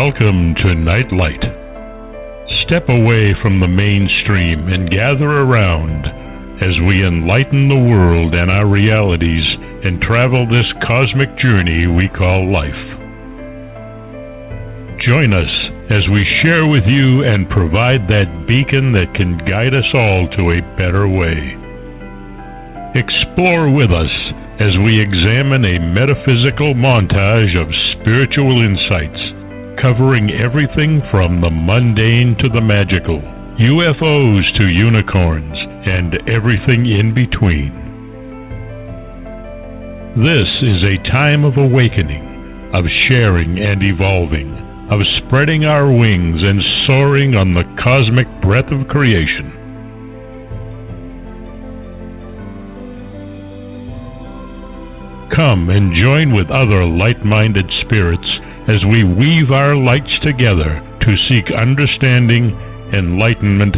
Welcome to Nightlight. Step away from the mainstream and gather around as we enlighten the world and our realities and travel this cosmic journey we call life. Join us as we share with you and provide that beacon that can guide us all to a better way. Explore with us as we examine a metaphysical montage of spiritual insights, covering everything from the mundane to the magical, UFOs to unicorns, and everything in between. This is a time of awakening, of sharing and evolving, of spreading our wings and soaring on the cosmic breath of creation. Come and join with other light-minded spirits as we weave our lights together to seek understanding, enlightenment,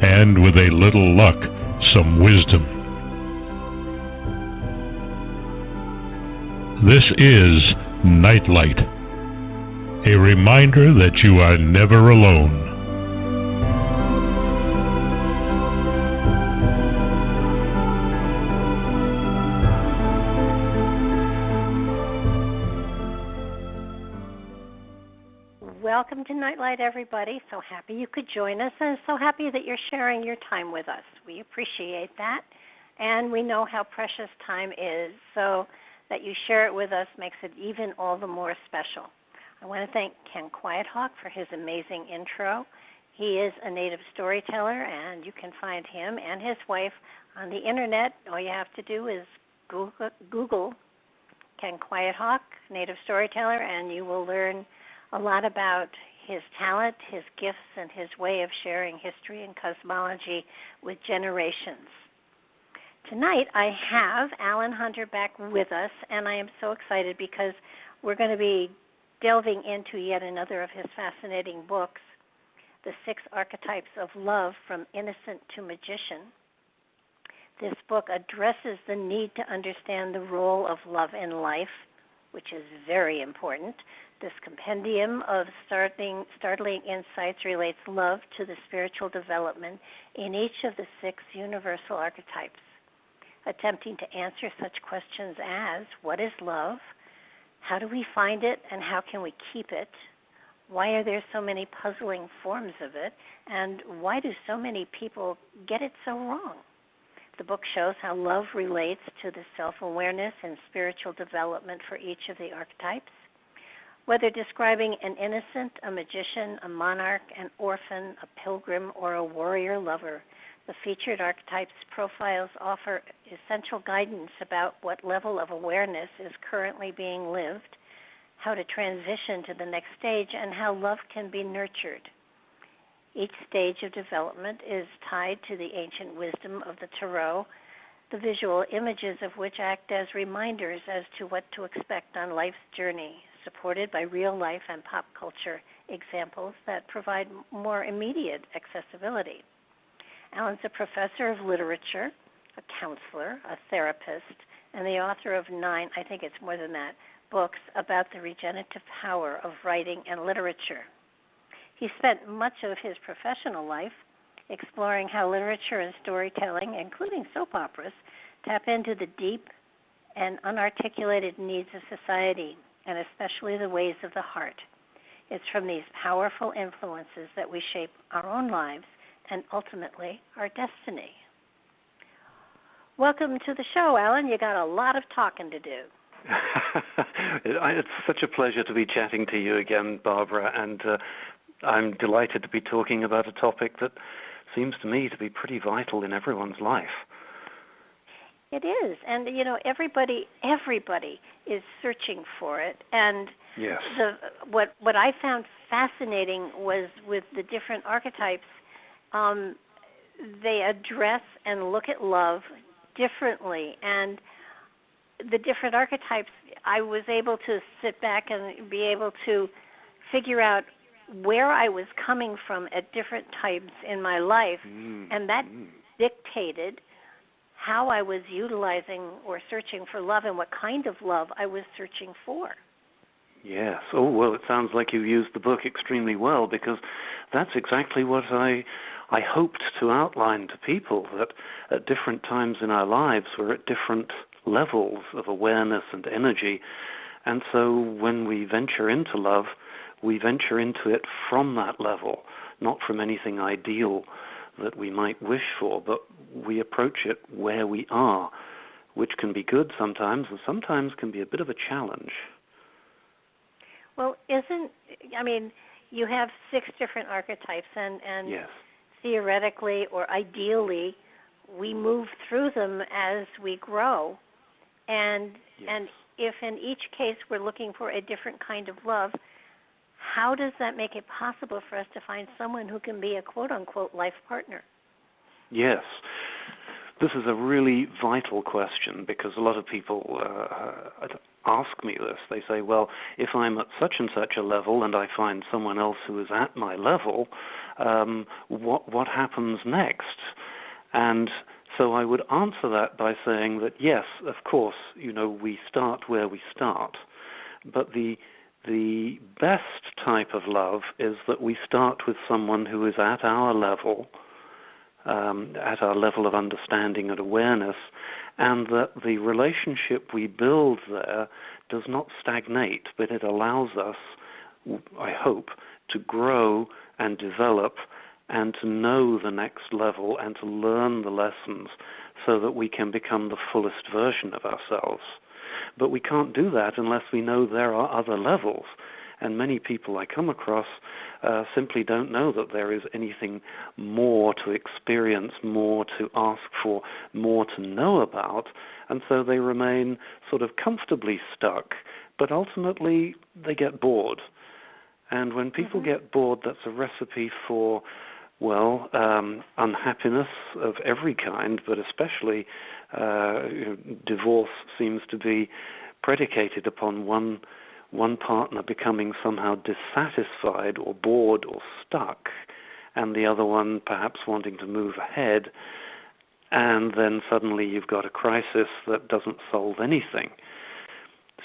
and, with a little luck, some wisdom. This is Nightlight, a reminder that you are never alone. Welcome to Nightlight, everybody. So happy you could join us, and so happy that you're sharing your time with us. We appreciate that, and we know how precious time is, so that you share it with us makes it even all the more special. I want to thank Ken Quiethawk for his amazing intro. He is a native storyteller, and you can find him and his wife on the Internet. All you have to do is Google Ken Quiethawk, native storyteller, and you will learn a lot about his talent, his gifts, and his way of sharing history and cosmology with generations. Tonight I have Allan Hunter back with us, and I am so excited because we're going to be delving into yet another of his fascinating books, The Six Archetypes of Love, From Innocent to Magician. This book addresses the need to understand the role of love in life, which is very important. This compendium of startling insights relates love to the spiritual development in each of the six universal archetypes, attempting to answer such questions as, what is love? How do we find it, and how can we keep it? Why are there so many puzzling forms of it, and why do so many people get it so wrong? The book shows how love relates to the self-awareness and spiritual development for each of the archetypes. Whether describing an innocent, a magician, a monarch, an orphan, a pilgrim, or a warrior lover, the featured archetypes profiles offer essential guidance about what level of awareness is currently being lived, how to transition to the next stage, and how love can be nurtured. Each stage of development is tied to the ancient wisdom of the tarot, the visual images of which act as reminders as to what to expect on life's journey, supported by real-life and pop culture examples that provide more immediate accessibility. Allan's a professor of literature, a counselor, a therapist, and the author of 9, I think it's more than that, books about the regenerative power of writing and literature. He spent much of his professional life exploring how literature and storytelling, including soap operas, tap into the deep and unarticulated needs of society, and especially the ways of the heart. It's from these powerful influences that we shape our own lives and ultimately our destiny. Welcome to the show, Allan. You got a lot of talking to do. It's such a pleasure to be chatting to you again, Barbara, and I'm delighted to be talking about a topic that seems to me to be pretty vital in everyone's life. It is, and everybody is searching for it. And yes. What I found fascinating was with the different archetypes, they address and look at love differently. And the different archetypes, I was able to sit back and be able to figure out where I was coming from at different times in my life, and that dictated how I was utilizing or searching for love and what kind of love I was searching for. Yes. Oh, well, it sounds like you used the book extremely well, because that's exactly what I hoped to outline to people, that at different times in our lives we're at different levels of awareness and energy. And so when we venture into love, we venture into it from that level, not from anything ideal that we might wish for, but we approach it where we are, which can be good sometimes and sometimes can be a bit of a challenge. Well, you have 6 different archetypes, and yes. Theoretically or ideally, we move through them as we grow. And if in each case we're looking for a different kind of love, how does that make it possible for us to find someone who can be a quote-unquote life partner? Yes. This is a really vital question, because a lot of people ask me this. They say, well, if I'm at such and such a level and I find someone else who is at my level, what happens next? And so I would answer that by saying that, yes, of course, we start where we start. But the best type of love is that we start with someone who is at our level of understanding and awareness, and that the relationship we build there does not stagnate, but it allows us, I hope, to grow and develop and to know the next level and to learn the lessons so that we can become the fullest version of ourselves. But we can't do that unless we know there are other levels. And many people I come across simply don't know that there is anything more to experience, more to ask for, more to know about, and so they remain sort of comfortably stuck, but ultimately they get bored. And when people get bored, that's a recipe for, unhappiness of every kind, but especially divorce seems to be predicated upon one partner becoming somehow dissatisfied or bored or stuck, and the other one perhaps wanting to move ahead, and then suddenly you've got a crisis that doesn't solve anything.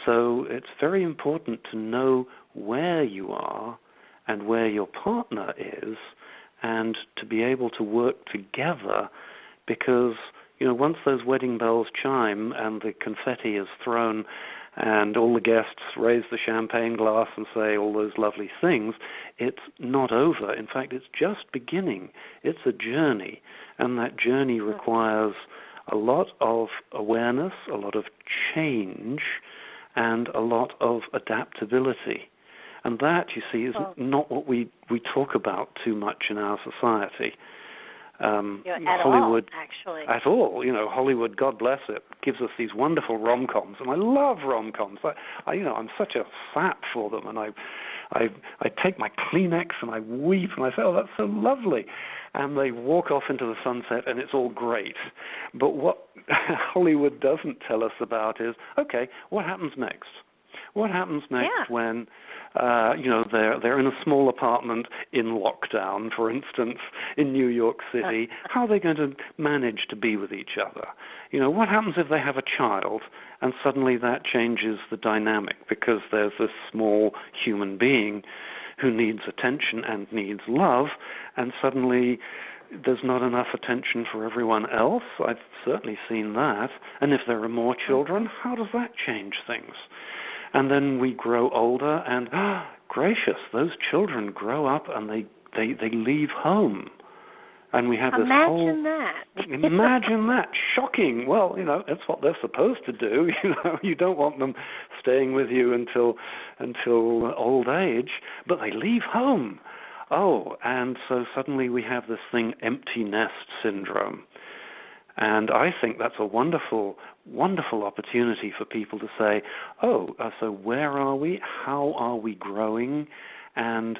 So it's very important to know where you are and where your partner is, and to be able to work together, because once those wedding bells chime and the confetti is thrown and all the guests raise the champagne glass and say all those lovely things, it's not over. In fact, it's just beginning. It's a journey, and that journey requires a lot of awareness, a lot of change, and a lot of adaptability. And that, you see, is not what we talk about too much in our society. Hollywood, actually. At all. Hollywood, God bless it, gives us these wonderful rom-coms, and I love rom-coms. I'm such a sap for them, and I take my Kleenex and I weep, and I say, oh, that's so lovely. And they walk off into the sunset, and it's all great. But what Hollywood doesn't tell us about is, okay, what happens next? What happens next when they're in a small apartment in lockdown, for instance, in New York City? How are they going to manage to be with each other? What happens if they have a child and suddenly that changes the dynamic, because there's this small human being who needs attention and needs love, and suddenly there's not enough attention for everyone else? I've certainly seen that. And if there are more children, how does that change things? And then we grow older, and gracious, those children grow up and they leave home, and we have this Imagine that. Imagine that, shocking. Well, it's what they're supposed to do. You don't want them staying with you until old age, but they leave home. Oh, and so suddenly we have this thing, empty nest syndrome. And I think that's a wonderful, wonderful opportunity for people to say, so where are we? How are we growing? And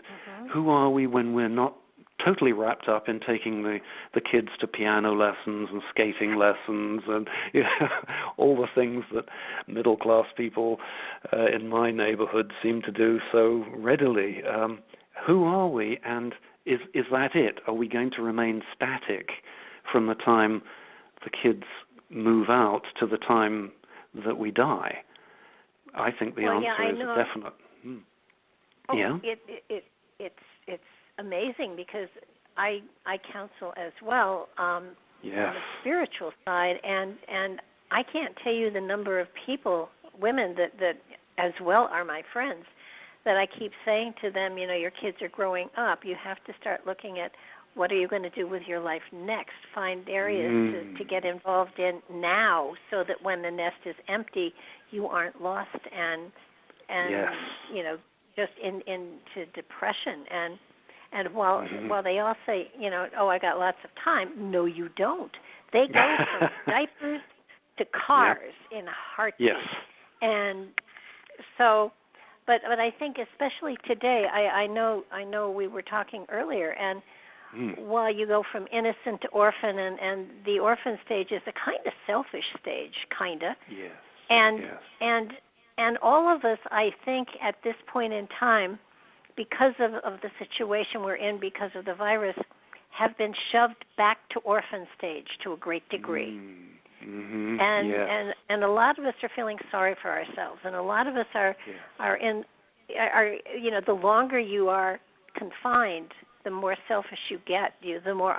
who are we when we're not totally wrapped up in taking the kids to piano lessons and skating lessons and all the things that middle-class people in my neighborhood seem to do so readily? Who are we, and is that it? Are we going to remain static from the time the kids move out to the time that we die? I think the answer is a definite Oh, yeah. It's amazing because I counsel as well Yes. on the spiritual side, and I can't tell you the number of people, women that as well are my friends, that I keep saying to them, your kids are growing up. You have to start looking at what are you going to do with your life next. Find areas to get involved in now, so that when the nest is empty, you aren't lost and yes. Just into depression. And while they all say, I got lots of time, no, you don't. They go from diapers to cars in a heartbeat. Yes. And so, but I think especially today, I know we were talking earlier, and while you go from innocent to orphan, and the orphan stage is a kind of selfish stage, kind of. Yes. And all of us, I think, at this point in time, because of the situation we're in, because of the virus, have been shoved back to orphan stage to a great degree. And a lot of us are feeling sorry for ourselves, and a lot of us are the longer you are confined, the more selfish you get. The more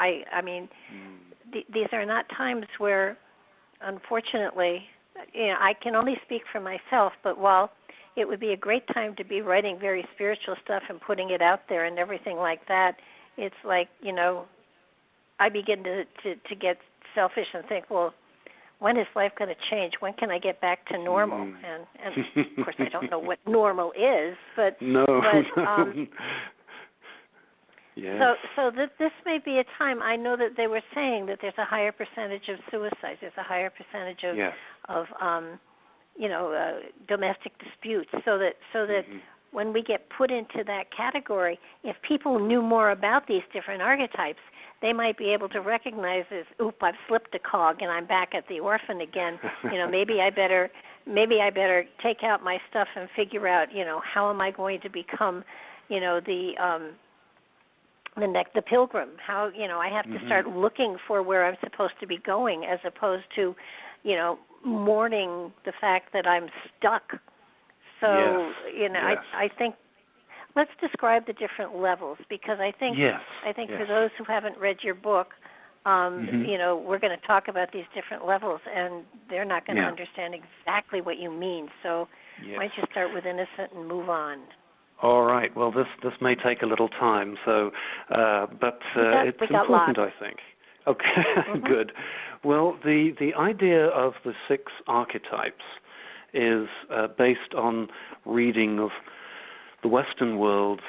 these are not times where, unfortunately, I can only speak for myself, but while it would be a great time to be writing very spiritual stuff and putting it out there and everything like that, it's like, I begin to get selfish and think, well, when is life going to change? When can I get back to normal? And of course, I don't know what normal is, but yes. So this may be a time. I know that they were saying that there's a higher percentage of suicides. There's a higher percentage of domestic disputes. So that when we get put into that category, if people knew more about these different archetypes, they might be able to recognize this. I've slipped a cog and I'm back at the orphan again. Maybe I better take out my stuff and figure out, how am I going to become, the Pilgrim. How, I have to start looking for where I'm supposed to be going, as opposed to, mourning the fact that I'm stuck. So, I think let's describe the different levels, because I think for those who haven't read your book, we're going to talk about these different levels, and they're not going to understand exactly what you mean. So why don't you start with innocent and move on? All right. Well, this may take a little time, so but it's important, I think. Okay, good. Well, the idea of the 6 archetypes is based on reading of the Western world's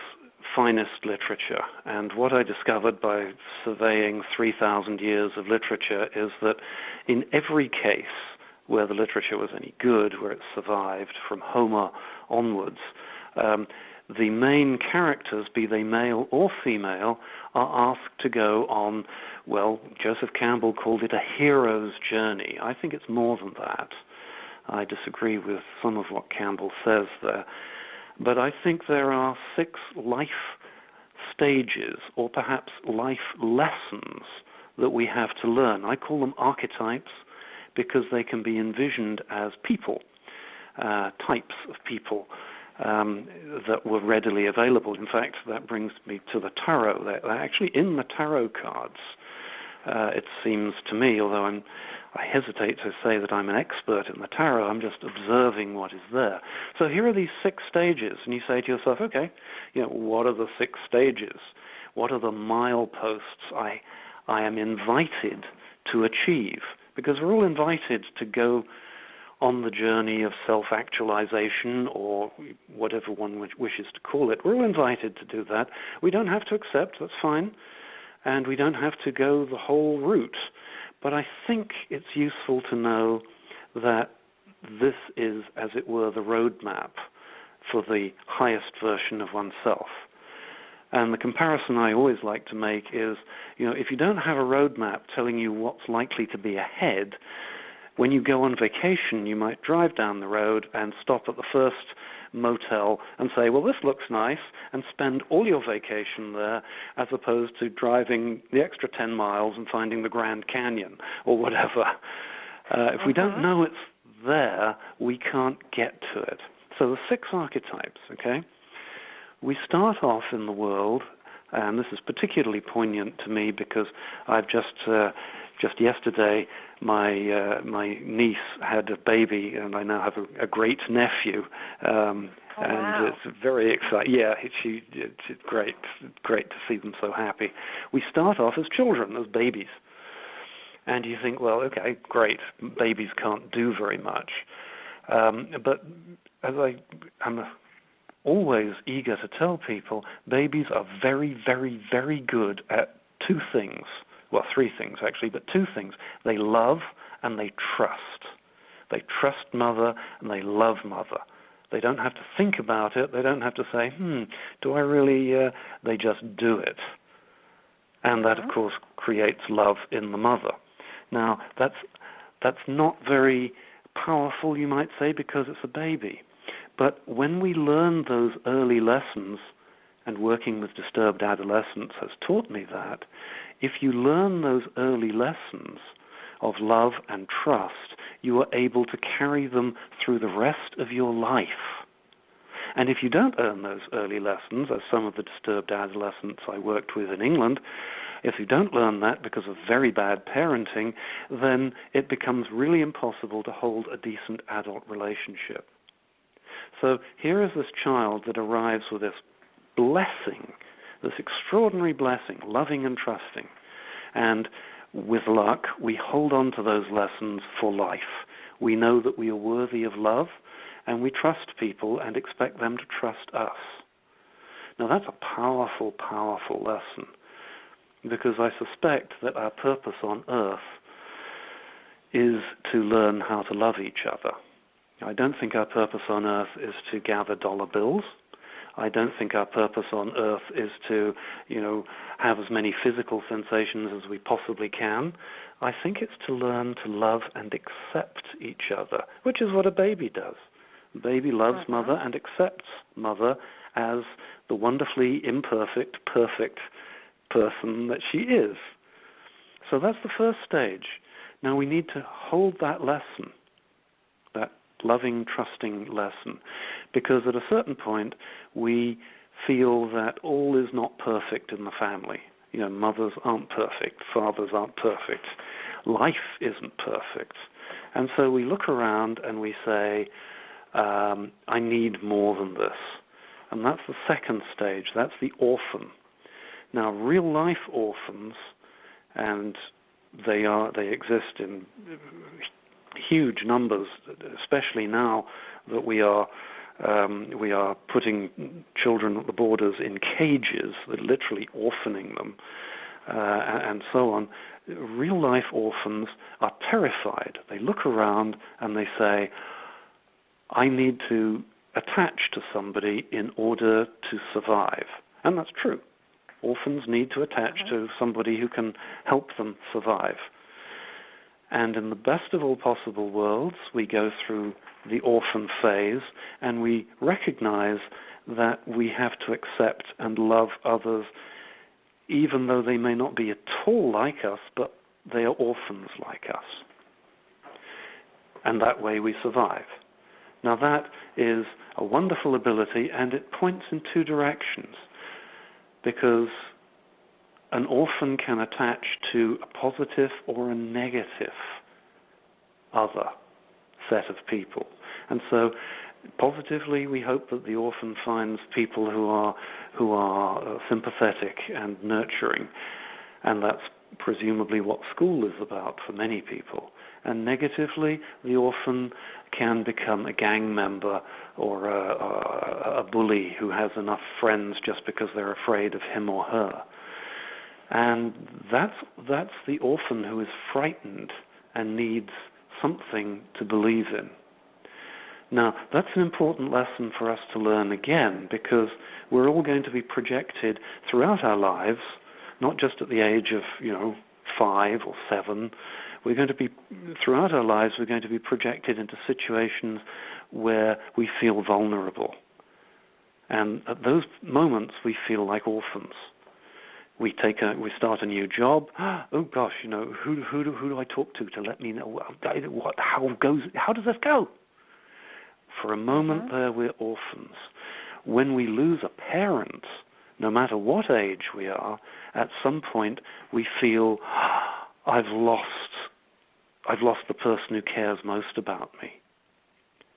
finest literature. And what I discovered by surveying 3,000 years of literature is that in every case where the literature was any good, where it survived from Homer onwards, the main characters, be they male or female, are asked to go on, well, Joseph Campbell called it a hero's journey. I think it's more than that. I disagree with some of what Campbell says there. But I think there are 6 life stages, or perhaps life lessons, that we have to learn. I call them archetypes because they can be envisioned as people, types of people that were readily available. In fact, that brings me to the tarot. They're actually in the tarot cards. It seems to me, although I hesitate to say that I'm an expert in the tarot, I'm just observing what is there. So here are these 6 stages, and you say to yourself, okay, what are the 6 stages? What are the mileposts I am invited to achieve? Because we're all invited to go on the journey of self-actualization, or whatever one wishes to call it. We're all invited to do that. We don't have to accept, that's fine, and we don't have to go the whole route. But I think it's useful to know that this is, as it were, the roadmap for the highest version of oneself. And the comparison I always like to make is, if you don't have a roadmap telling you what's likely to be ahead, when you go on vacation, you might drive down the road and stop at the first motel and say, well, this looks nice, and spend all your vacation there, as opposed to driving the extra 10 miles and finding the Grand Canyon or whatever. If we don't know it's there, we can't get to it. So the 6 archetypes, okay? We start off in the world, and this is particularly poignant to me because I've just yesterday, my niece had a baby, and I now have a great nephew, and wow. it's very exciting. Yeah, it's great to see them so happy. We start off as children, as babies, and you think, well, okay, great, babies can't do very much, but as I'm always eager to tell people, babies are very, very, very good at 2 things. Well, 3 things actually, but 2 things. They love and they trust. They trust mother and they love mother. They don't have to think about it. They don't have to say, do I really? They just do it. And that, of course, creates love in the mother. Now, that's not very powerful, you might say, because it's a baby. But when we learn those early lessons, and working with disturbed adolescents has taught me that, if you learn those early lessons of love and trust, you are able to carry them through the rest of your life. And if you don't learn those early lessons, as some of the disturbed adolescents I worked with in England, if you don't learn that because of very bad parenting, then it becomes really impossible to hold a decent adult relationship. So here is this child that arrives with this blessing, this extraordinary blessing, loving and trusting. And with luck, we hold on to those lessons for life. We know that we are worthy of love, and we trust people and expect them to trust us. Now that's a powerful, powerful lesson, because I suspect that our purpose on earth is to learn how to love each other. I don't think our purpose on earth is to gather dollar bills. I don't think our purpose on earth is to, have as many physical sensations as we possibly can. I think it's to learn to love and accept each other, which is what a baby does. A baby loves mother and accepts mother as the wonderfully imperfect, perfect person that she is. So that's the first stage. Now we need to hold that lesson, that loving, trusting lesson, because at a certain point we feel that all is not perfect in the family. Mothers aren't perfect, fathers aren't perfect, life isn't perfect. And so we look around and we say, I need more than this. And that's the second stage, that's the orphan. Now, real life orphans, and they exist in huge numbers, especially now that we are putting children at the borders in cages, literally orphaning them, and so on. Real life orphans are terrified. They look around and they say, I need to attach to somebody in order to survive. And that's true. Orphans need to attach to somebody who can help them survive. And in the best of all possible worlds, we go through the orphan phase and we recognize that we have to accept and love others even though they may not be at all like us, but they are orphans like us. And that way we survive. Now that is a wonderful ability, and it points in 2 directions, because an orphan can attach to a positive or a negative other set of people. And so positively we hope that the orphan finds people who are sympathetic and nurturing, and that's presumably what school is about for many people. And negatively, the orphan can become a gang member or a bully who has enough friends just because they're afraid of him or her. And that's the orphan who is frightened and needs something to believe in. Now, that's an important lesson for us to learn again, because we're all going to be projected throughout our lives, not just at the age of, 5 or 7. We're going to be, throughout our lives, we're going to be projected into situations where we feel vulnerable. And at those moments, we feel like orphans. We start a new job. Oh gosh, who do I talk to let me know how does this go? For a moment there, we're orphans. When we lose a parent, no matter what age we are, at some point we feel, I've lost the person who cares most about me.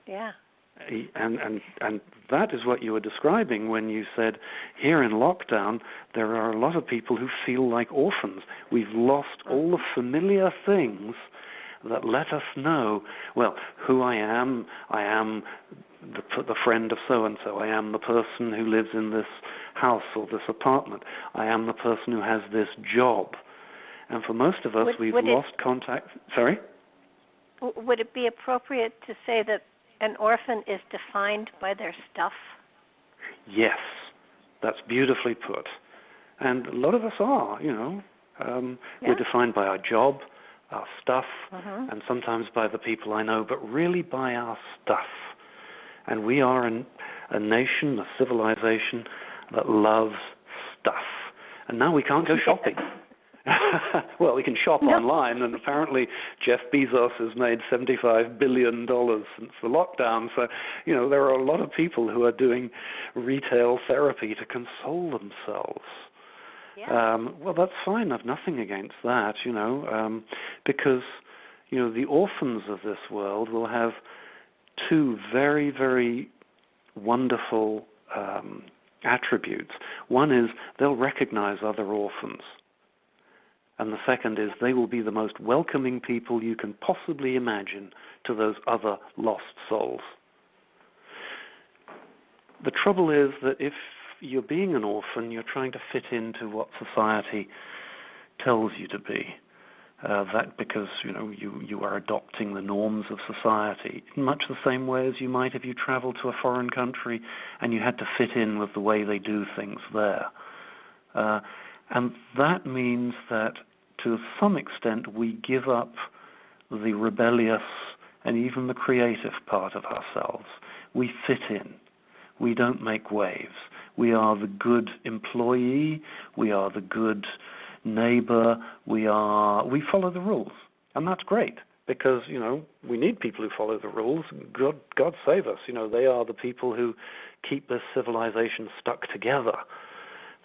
Yeah. And that is what you were describing when you said, here in lockdown, there are a lot of people who feel like orphans. We've lost all the familiar things that let us know, well, who I am the friend of so-and-so. I am the person who lives in this house or this apartment. I am the person who has this job. And for most of us, we've lost contact. Sorry? Would it be appropriate to say that an orphan is defined by their stuff? Yes, that's beautifully put. And a lot of us are, We're defined by our job, our stuff, and sometimes by the people I know, but really by our stuff. And we are a nation, a civilization that loves stuff. And now we can't go shopping. Well, we can shop online, and apparently Jeff Bezos has made $75 billion since the lockdown. So, there are a lot of people who are doing retail therapy to console themselves. Yeah. Well, that's fine. I've nothing against that, because, the orphans of this world will have two very, very wonderful attributes. One is they'll recognize other orphans. And the second is they will be the most welcoming people you can possibly imagine to those other lost souls. The trouble is that if you're being an orphan, you're trying to fit into what society tells you to be. That because, you are adopting the norms of society in much the same way as you might if you traveled to a foreign country and you had to fit in with the way they do things there. And that means that to some extent we give up the rebellious and even the creative part of ourselves. We fit in. We don't make waves. We are the good employee. We are the good neighbor. We follow the rules. And that's great because, we need people who follow the rules. God save us. They are the people who keep this civilization stuck together.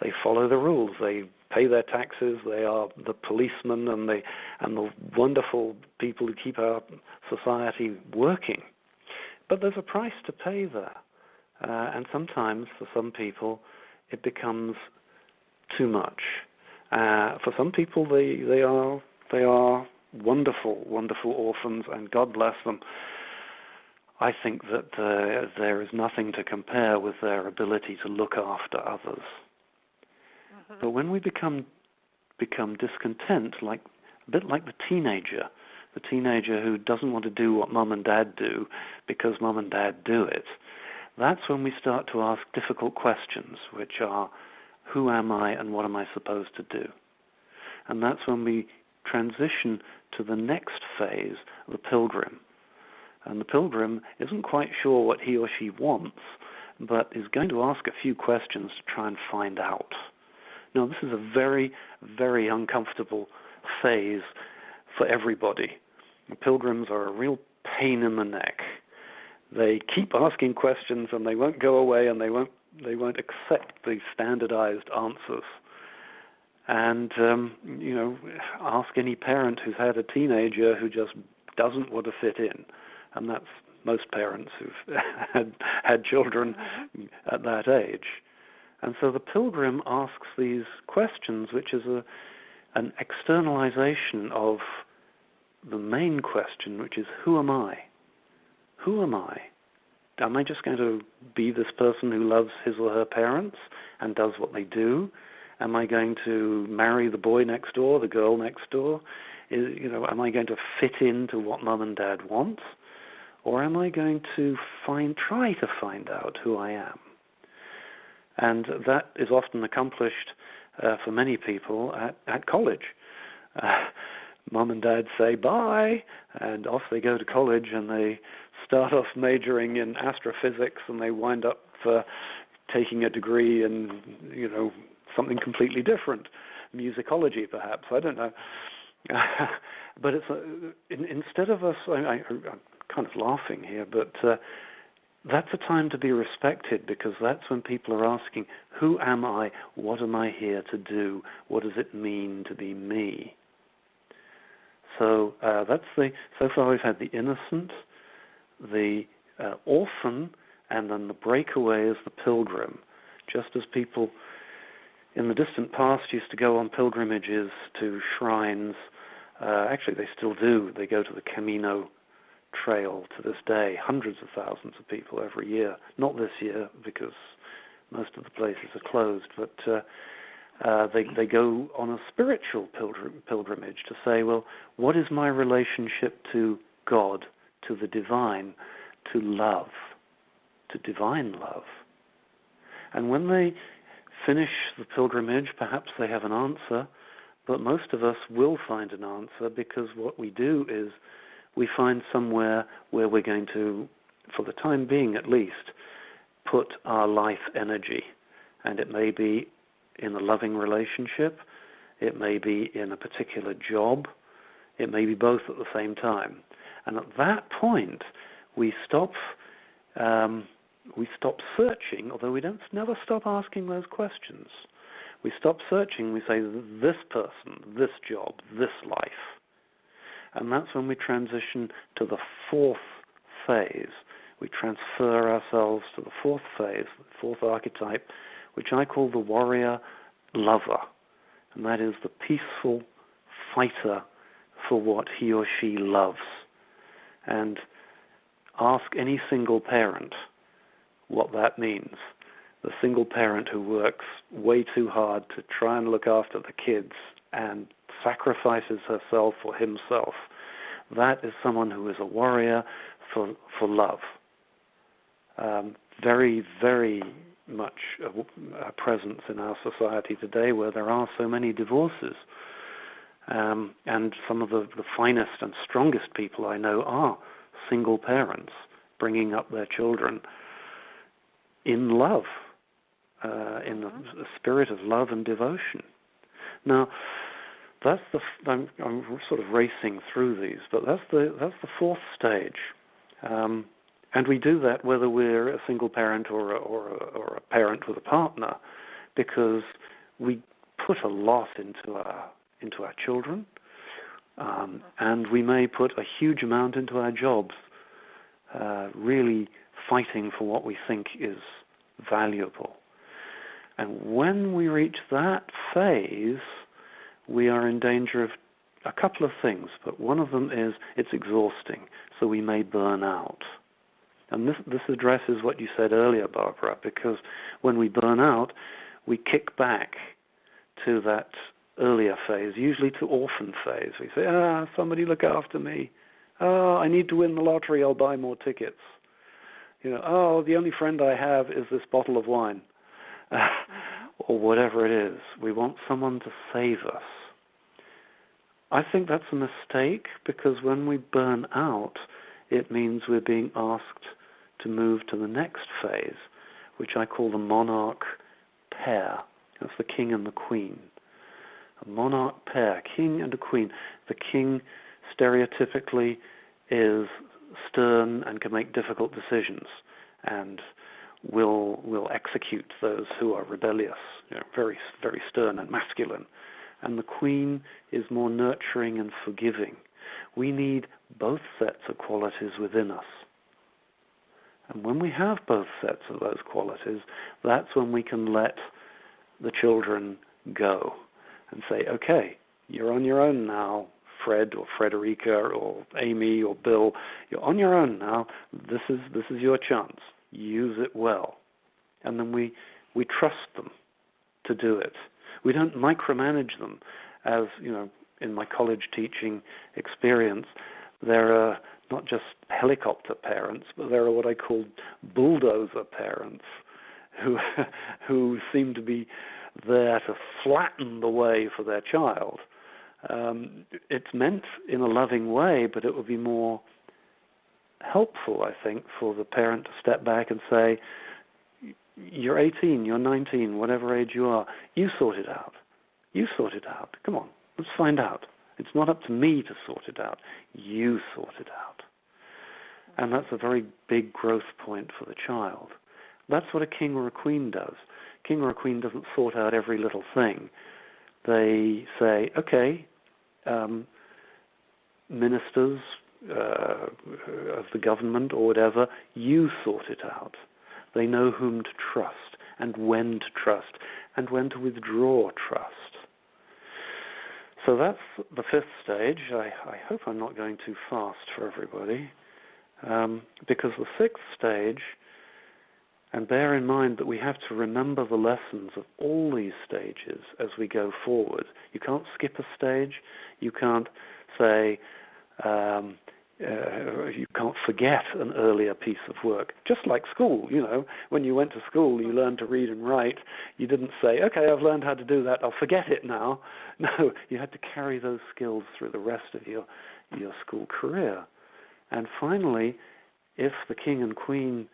They follow the rules. They pay their taxes. They are the policemen and the wonderful people who keep our society working. But there's a price to pay there. And sometimes, for some people, it becomes too much. For some people, they are wonderful, wonderful orphans, and God bless them. I think that there is nothing to compare with their ability to look after others. But when we become discontent, a bit like the teenager who doesn't want to do what mum and dad do because mum and dad do it, that's when we start to ask difficult questions, which are, who am I and what am I supposed to do? And that's when we transition to the next phase, the pilgrim. And the pilgrim isn't quite sure what he or she wants, but is going to ask a few questions to try and find out. Now, this is a very, very uncomfortable phase for everybody. The pilgrims are a real pain in the neck. They keep asking questions and they won't go away and they won't accept the standardized answers. And, ask any parent who's had a teenager who just doesn't want to fit in. And that's most parents who've had children at that age. And so the pilgrim asks these questions, which is an externalization of the main question, which is, who am I? Who am I? Am I just going to be this person who loves his or her parents and does what they do? Am I going to marry the boy next door, the girl next door? Am I going to fit into what mum and dad want? Or am I going to try to find out who I am? And that is often accomplished for many people at college. Mum and dad say bye, and off they go to college, and they start off majoring in astrophysics, and they wind up taking a degree in, something completely different, musicology perhaps, I don't know. But it's instead of us, I'm kind of laughing here, but that's a time to be respected, because that's when people are asking, who am I? What am I here to do? What does it mean to be me? So so far we've had the innocent, the orphan, and then the breakaway is the pilgrim. Just as people in the distant past used to go on pilgrimages to shrines, actually they still do. They go to the Camino Trail to this day, hundreds of thousands of people every year. Not this year, because most of the places are closed, but they go on a spiritual pilgrimage to say, well, what is my relationship to God, to the divine, to love, to divine love? And when they finish the pilgrimage, perhaps they have an answer, but most of us will find an answer, because what we do is we find somewhere where we're going to, for the time being at least, put our life energy. And it may be in a loving relationship, it may be in a particular job, it may be both at the same time. And at that point, we stop searching, although we never stop asking those questions. We stop searching, we say, this person, this job, this life. And that's when we transition to the fourth phase. We transfer ourselves to the fourth phase, the fourth archetype, which I call the warrior lover. And that is the peaceful fighter for what he or she loves. And ask any single parent what that means. The single parent who works way too hard to try and look after the kids and sacrifices herself or himself. That is someone who is a warrior for love. Very, very much a presence in our society today, where there are so many divorces. And some of the finest and strongest people I know are single parents bringing up their children in love, in the spirit of love and devotion. Now, I'm sort of racing through these, but that's the fourth stage, and we do that whether we're a single parent or a parent with a partner, because we put a lot into our children, and we may put a huge amount into our jobs, really fighting for what we think is valuable. And when we reach that phase, we are in danger of a couple of things, but one of them is it's exhausting, so we may burn out. And this addresses what you said earlier, Barbara, because when we burn out, we kick back to that earlier phase, usually to orphan phase. We say, somebody look after me. I need to win the lottery, I'll buy more tickets. The only friend I have is this bottle of wine. Or whatever it is. We want someone to save us. I think that's a mistake, because when we burn out, it means we're being asked to move to the next phase, which I call the monarch pair. That's the king and the queen. A monarch pair, king and a queen. The king stereotypically is stern and can make difficult decisions, and will execute those who are rebellious, very, very stern and masculine. And the queen is more nurturing and forgiving. We need both sets of qualities within us. And when we have both sets of those qualities, that's when we can let the children go and say, okay, you're on your own now, Fred or Frederica or Amy or Bill. You're on your own now. This is your chance. Use it well. And then we trust them to do it. We don't micromanage them. As in my college teaching experience, there are not just helicopter parents, but there are what I call bulldozer parents who seem to be there to flatten the way for their child. It's meant in a loving way, but it would be more helpful, I think, for the parent to step back and say, you're 18, you're 19, whatever age you are, you sort it out. You sort it out. Come on, let's find out. It's not up to me to sort it out. You sort it out. And that's a very big growth point for the child. That's what a king or a queen does. King or a queen doesn't sort out every little thing. They say, okay, ministers of the government or whatever, you sort it out. They know whom to trust and when to trust and when to withdraw trust. So that's the fifth stage. I hope I'm not going too fast for everybody, because the sixth stage, and bear in mind that we have to remember the lessons of all these stages as we go forward. You can't skip a stage. You can't say, you can't forget an earlier piece of work. Just like school, when you went to school, you learned to read and write. You didn't say, okay, I've learned how to do that, I'll forget it now. No, you had to carry those skills through the rest of your school career. And finally, if the king and queen,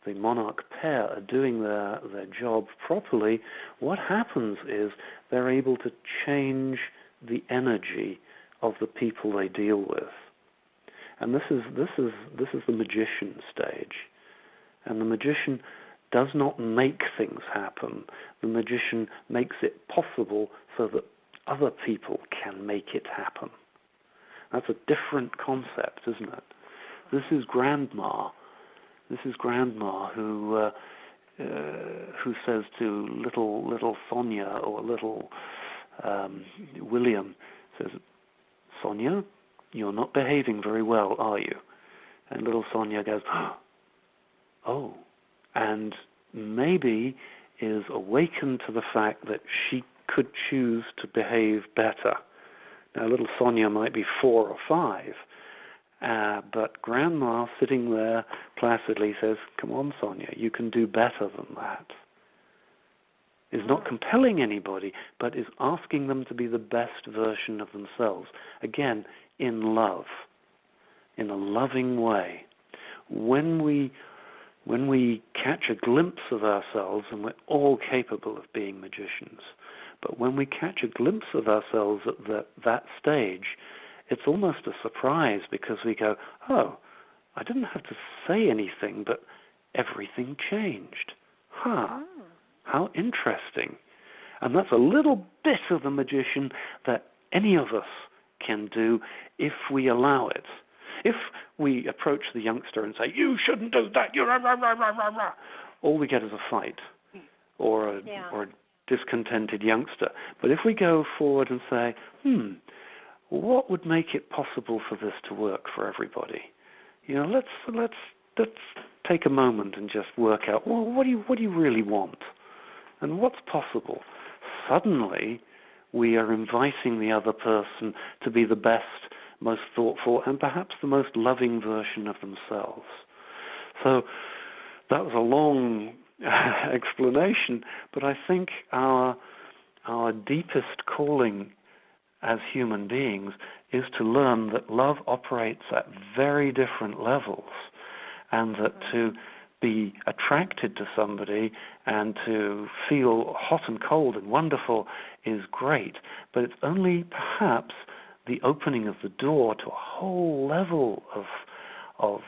the monarch pair, are doing their job properly, what happens is they're able to change the energy of the people they deal with. And this is the magician stage. And the magician does not make things happen. The magician makes it possible so that other people can make it happen. That's a different concept, isn't it? This is Grandma. This is Grandma who says to little Sonia or little William, says, Sonia, you're not behaving very well, are you? And little Sonia goes, oh, and maybe is awakened to the fact that she could choose to behave better. Now, little Sonia might be 4 or 5, but Grandma, sitting there placidly, says, come on, Sonia, you can do better than that. Is not compelling anybody, but is asking them to be the best version of themselves. Again, in love, in a loving way. When we catch a glimpse of ourselves, and we're all capable of being magicians, but when we catch a glimpse of ourselves at that stage, it's almost a surprise, because we go, oh, I didn't have to say anything, but everything changed. How interesting. And that's a little bit of the magician that any of us can do if we allow it. If we approach the youngster and say, you shouldn't do that, you're rah, rah, rah, rah, rah, rah, all we get is a fight or a discontented youngster. But if we go forward and say, what would make it possible for this to work for everybody? Let's take a moment and just work out, well, what do you really want? And what's possible? Suddenly, we are inviting the other person to be the best, most thoughtful, and perhaps the most loving version of themselves. So that was a long explanation, but I think our deepest calling as human beings is to learn that love operates at very different levels, and that to be attracted to somebody and to feel hot and cold and wonderful is great, but it's only perhaps the opening of the door to a whole level of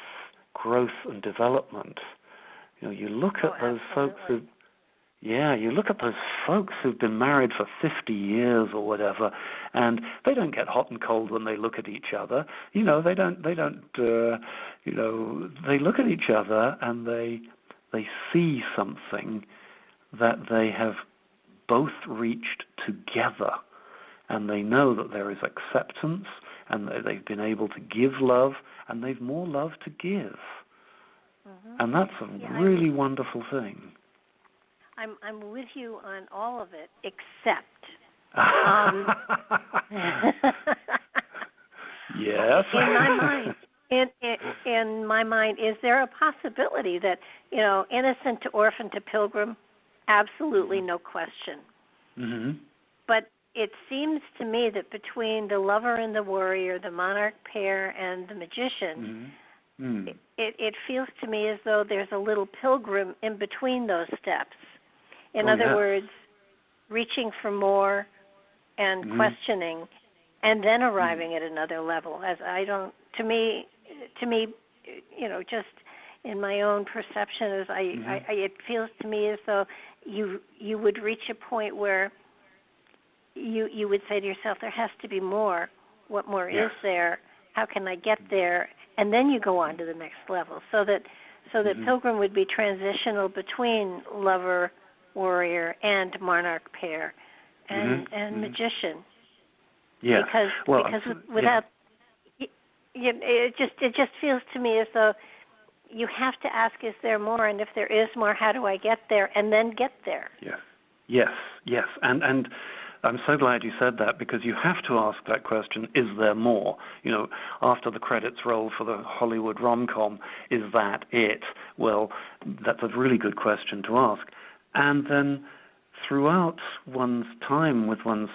growth and development. You look at those folks who've been married for 50 years or whatever, and they don't get hot and cold when they look at each other. They look at each other and they see something that they have both reached together, and they know that there is acceptance, and they've been able to give love, and they've more love to give. And that's a really wonderful thing. I'm with you on all of it, except. Yes. In my mind, is there a possibility that, innocent to orphan to pilgrim? Absolutely, no question. Mm-hmm. But it seems to me that between the lover and the warrior, the monarch pair and the magician, it feels to me as though there's a little pilgrim in between those steps. In other words, reaching for more and questioning, and then arriving at another level. To me, just in my own perception, as it feels to me as though you would reach a point where you would say to yourself, there has to be more. What more is there? How can I get there? And then you go on to the next level, so that Pilgrim would be transitional between lover, warrior, and monarch pair, and magician. Yeah. Because without it just feels to me as though you have to ask, is there more? And if there is more, how do I get there? And then get there. Yes. And I'm so glad you said that, because you have to ask that question, is there more? After the credits roll for the Hollywood rom-com, is that it? Well, that's a really good question to ask. And then throughout one's time with one's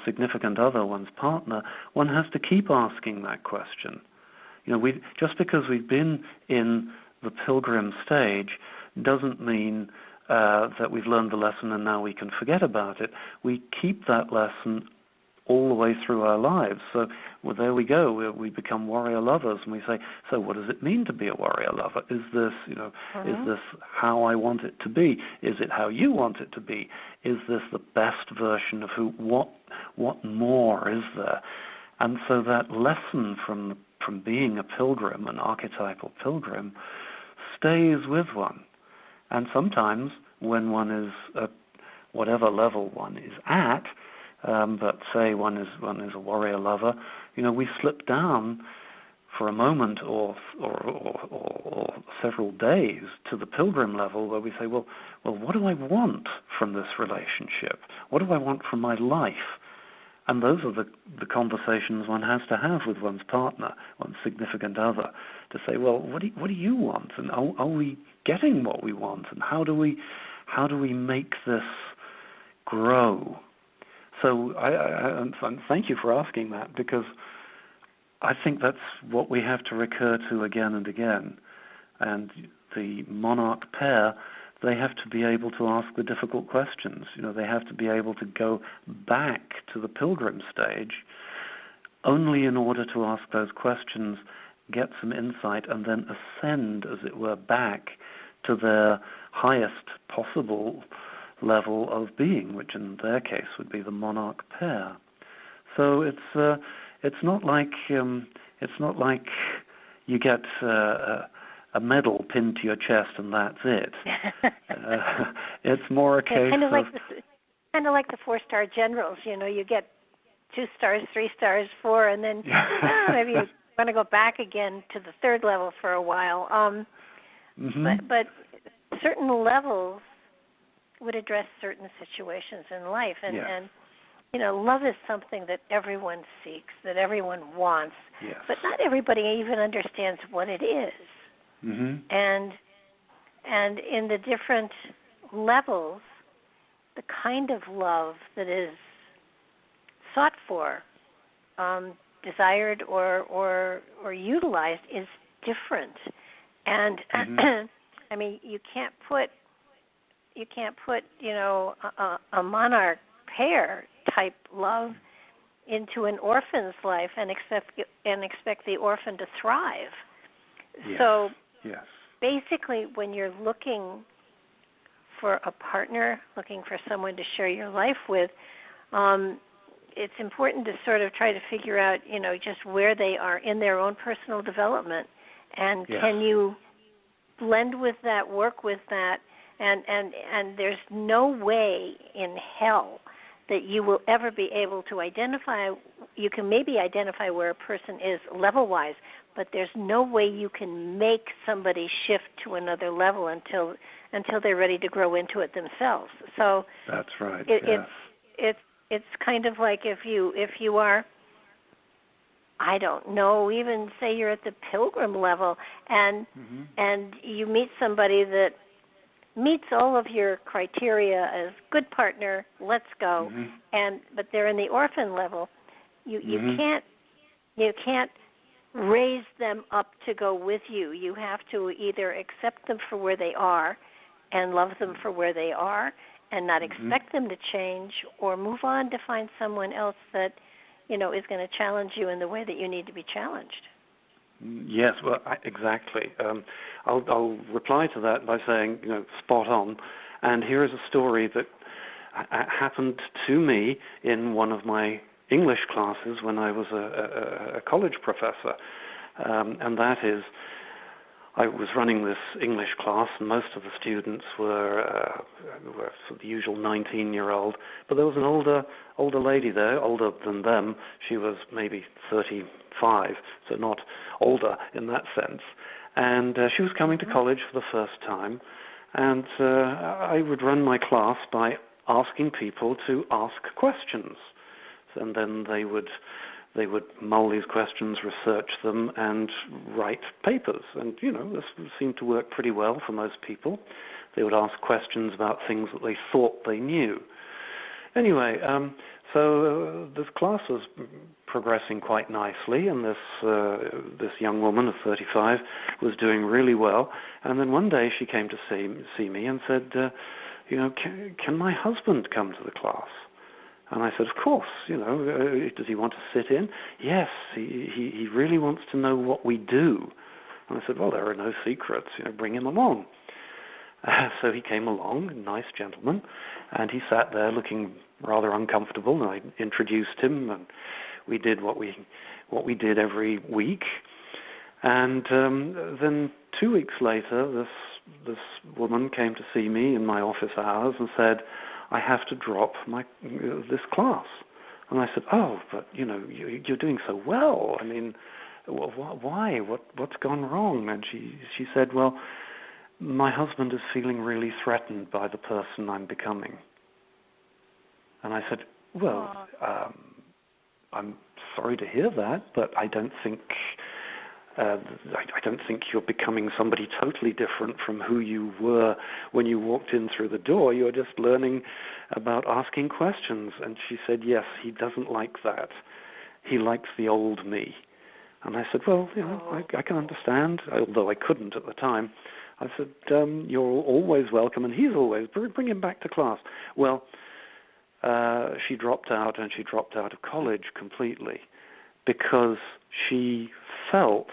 significant other, one's partner, one has to keep asking that question. Just because we've been in the Pilgrim stage doesn't mean that we've learned the lesson and now we can forget about it. We keep that lesson all the way through our lives. So there we go. We become warrior lovers, and we say, so what does it mean to be a warrior lover? Is this, is this how I want it to be? Is it how you want it to be? Is this the best version of what more is there? And so that lesson from being a pilgrim, an archetypal pilgrim, stays with one. And sometimes when one is at whatever level one is at, but say one is a warrior lover, we slip down for a moment or several days to the pilgrim level, where we say, well, what do I want from this relationship? What do I want from my life? And those are the conversations one has to have with one's partner, one's significant other, to say, well, what do you want? And are we getting what we want? And how do we make this grow? So I thank you for asking that, because I think that's what we have to recur to again and again. And the monarch pair, they have to be able to ask the difficult questions. They have to be able to go back to the pilgrim stage only in order to ask those questions, get some insight, and then ascend, as it were, back to their highest possible level of being, which in their case would be the monarch pair. So it's not like you get a medal pinned to your chest and that's it. It's more a case kind of like the 4-star generals. You get 2 stars, 3 stars, 4, and then maybe you want to go back again to the 3rd level for a while. But certain levels would address certain situations in life, and love is something that everyone seeks, that everyone wants, but not everybody even understands what it is. And in the different levels, the kind of love that is sought for, desired or utilized is different. And I mean, you can't put a monarch pair type love into an orphan's life and expect the orphan to thrive. So basically, when you're looking for a partner, looking for someone to share your life with, it's important to sort of try to figure out, just where they are in their own personal development, and can you blend with that, work with that, and there's no way in hell that you will ever be able to identify. You can maybe identify where a person is level-wise, but there's no way you can make somebody shift to another level until they're ready to grow into it themselves. So that's right. It's kind of like if you are, I don't know, even say you're at the pilgrim level and you meet somebody that meets all of your criteria as good partner, let's go, but they're in the orphan level, you can't raise them up to go with you. You have to either accept them for where they are and love them for where they are and not expect them to change, or move on to find someone else that, is going to challenge you in the way that you need to be challenged. Yes, well, exactly. I'll reply to that by saying, spot on. And here is a story that happened to me in one of my English classes when I was a college professor. And that is, I was running this English class, and most of the students were sort of the usual 19-year-old. But there was an older lady there, older than them. She was maybe 35, so not older in that sense. And she was coming to college for the first time. And I would run my class by asking people to ask questions. And then they would mull these questions, research them, and write papers. And, this seemed to work pretty well for most people. They would ask questions about things that they thought they knew. Anyway, so this class was progressing quite nicely, and this young woman of 35 was doing really well. And then one day she came to see me and said, can my husband come to the class? And I said, of course, does he want to sit in? Yes, he really wants to know what we do. And I said, well, there are no secrets, bring him along. So he came along, a nice gentleman, and he sat there looking rather uncomfortable, and I introduced him, and we did what we did every week. And then 2 weeks later, this woman came to see me in my office hours and said, I have to drop this class. And I said, oh, but, you're doing so well. I mean, why? What's gone wrong? And she said, well, my husband is feeling really threatened by the person I'm becoming. And I said, well, I'm sorry to hear that, but I don't think you're becoming somebody totally different from who you were when you walked in through the door. You're just learning about asking questions. And she said, yes, he doesn't like that. He likes the old me. And I said, well, I can understand, although I couldn't at the time. I said, you're always welcome, and he's always, bring him back to class. Well, she dropped out, and she dropped out of college completely because she felt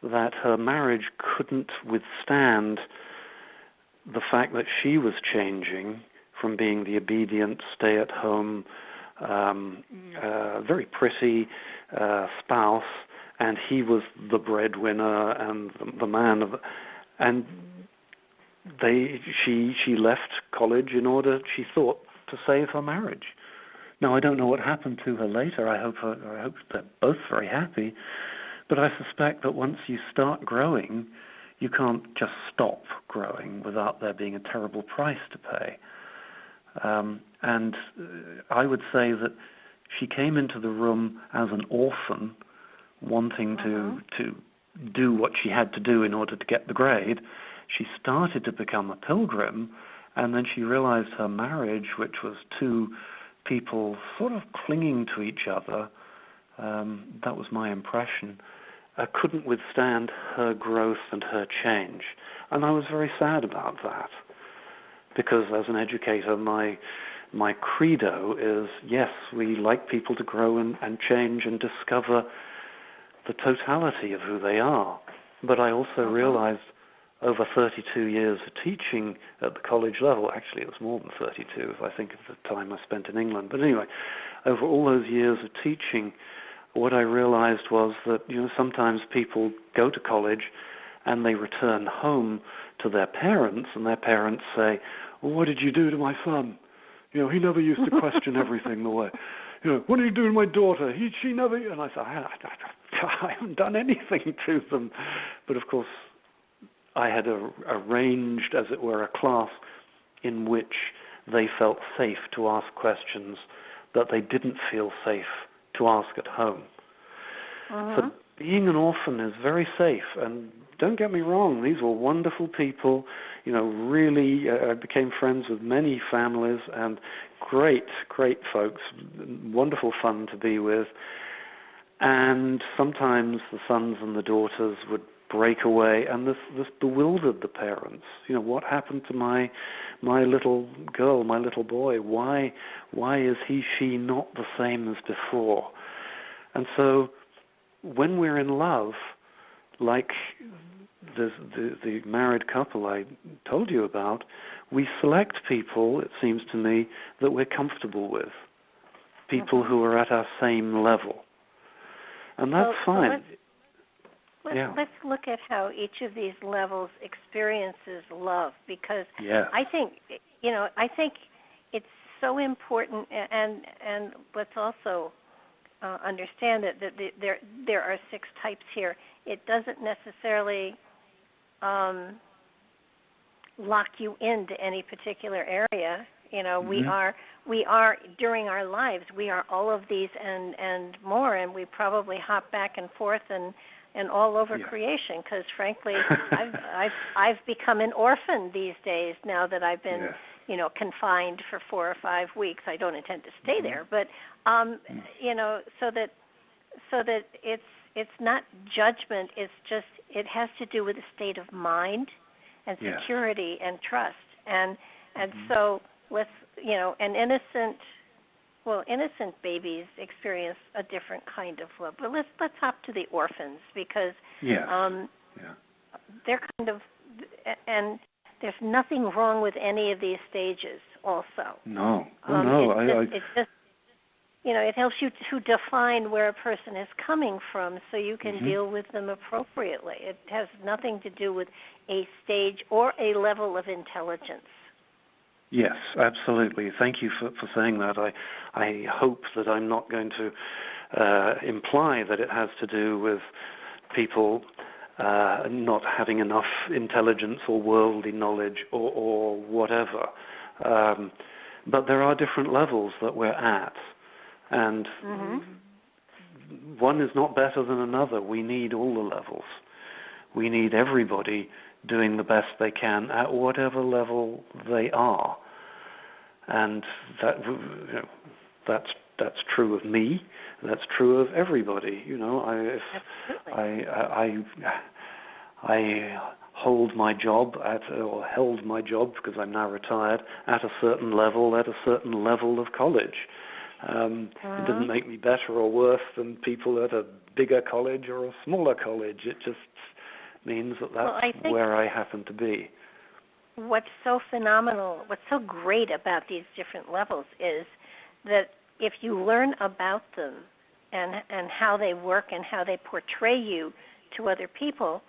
that her marriage couldn't withstand the fact that she was changing from being the obedient, stay-at-home, very pretty spouse, and he was the breadwinner and the man of, and she left college in order, she thought, to save her marriage. Now, I don't know what happened to her later. I hope they're both very happy. But I suspect that once you start growing, you can't just stop growing without there being a terrible price to pay. And I would say that she came into the room as an orphan, wanting to do what she had to do in order to get the grade. She started to become a pilgrim, and then she realized her marriage, which was two people sort of clinging to each other, that was my impression, couldn't withstand her growth and her change. And I was very sad about that, because as an educator, my credo is, yes, we like people to grow and change and discover the totality of who they are. But I also realized over 32 years of teaching at the college level, actually it was more than 32 if I think of the time I spent in England, but anyway, over all those years of teaching, what I realized was that, sometimes people go to college and they return home to their parents, and their parents say, well, what did you do to my son? He never used to question everything the way. What did you do to my daughter? She never... And I said, I haven't done anything to them. But of course, I had arranged, as it were, a class in which they felt safe to ask questions that they didn't feel safe to ask at home. So being an orphan is very safe, and don't get me wrong, these were wonderful people, really I became friends with many families and great folks, wonderful fun to be with, and sometimes the sons and the daughters would break away, and this bewildered the parents. What happened to my little girl, my little boy? Why is she not the same as before? And so when we're in love, like the married couple I told you about, we select people, it seems to me, that we're comfortable with, people who are at our same level. And that's fine. Let's look at how each of these levels experiences love, because I think it's so important, and let's also understand that there are 6 types here. It doesn't necessarily lock you into any particular area. We are during our lives, we are all of these and more, and we probably hop back and forth and all over creation, because frankly, I've become an orphan these days now that I've been confined for 4 or 5 weeks. I don't intend to stay there, but so that it's not judgment. It's just it has to do with a state of mind and security and trust, and so let's innocent babies experience a different kind of love. But let's hop to the orphans, because they're kind of, and there's nothing wrong with any of these stages also. No. It just it helps you to define where a person is coming from so you can deal with them appropriately. It has nothing to do with a stage or a level of intelligence. Yes, absolutely. Thank you for saying that. I hope that I'm not going to imply that it has to do with people not having enough intelligence or worldly knowledge or whatever. But there are different levels that we're at, and one is not better than another. We need all the levels. We need everybody doing the best they can at whatever level they are, and that's true of me. That's true of everybody. I hold my job or held my job, because I'm now retired, at a certain level of college. It doesn't make me better or worse than people at a bigger college or a smaller college. It just means that's where I happen to be. What's so phenomenal, what's so great about these different levels is that if you learn about them and how they work and how they portray you to other people,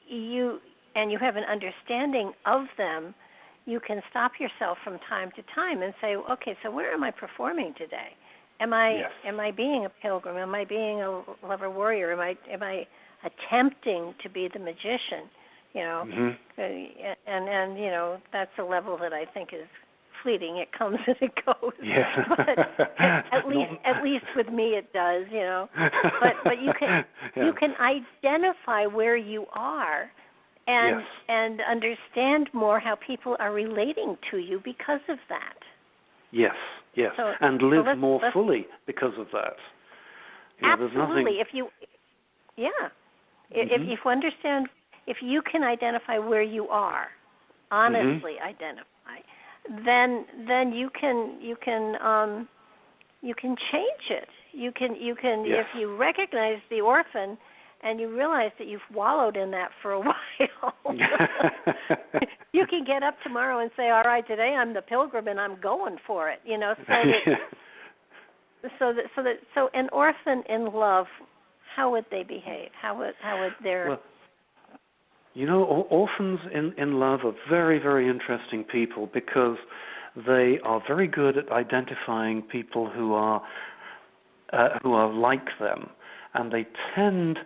you have an understanding of them, you can stop yourself from time to time and say, okay, so where am I performing today? Am I being a pilgrim? Am I being a lover warrior? Am I attempting to be the magician? And that's a level that I think is fleeting. It comes and it goes. Yeah. But at least with me it does. But you can identify where you are and understand more how people are relating to you because of that. Yes. So, and live more fully because of that. Absolutely. If you understand, if you can identify where you are, honestly identify, then you can change it. You can if you recognize the orphan and you realize that you've wallowed in that for a while, you can get up tomorrow and say, all right, today I'm the pilgrim and I'm going for it. So an orphan in love, how would they behave? How would their... Well, orphans in love are very, very interesting people, because they are very good at identifying people who are like them, and they tend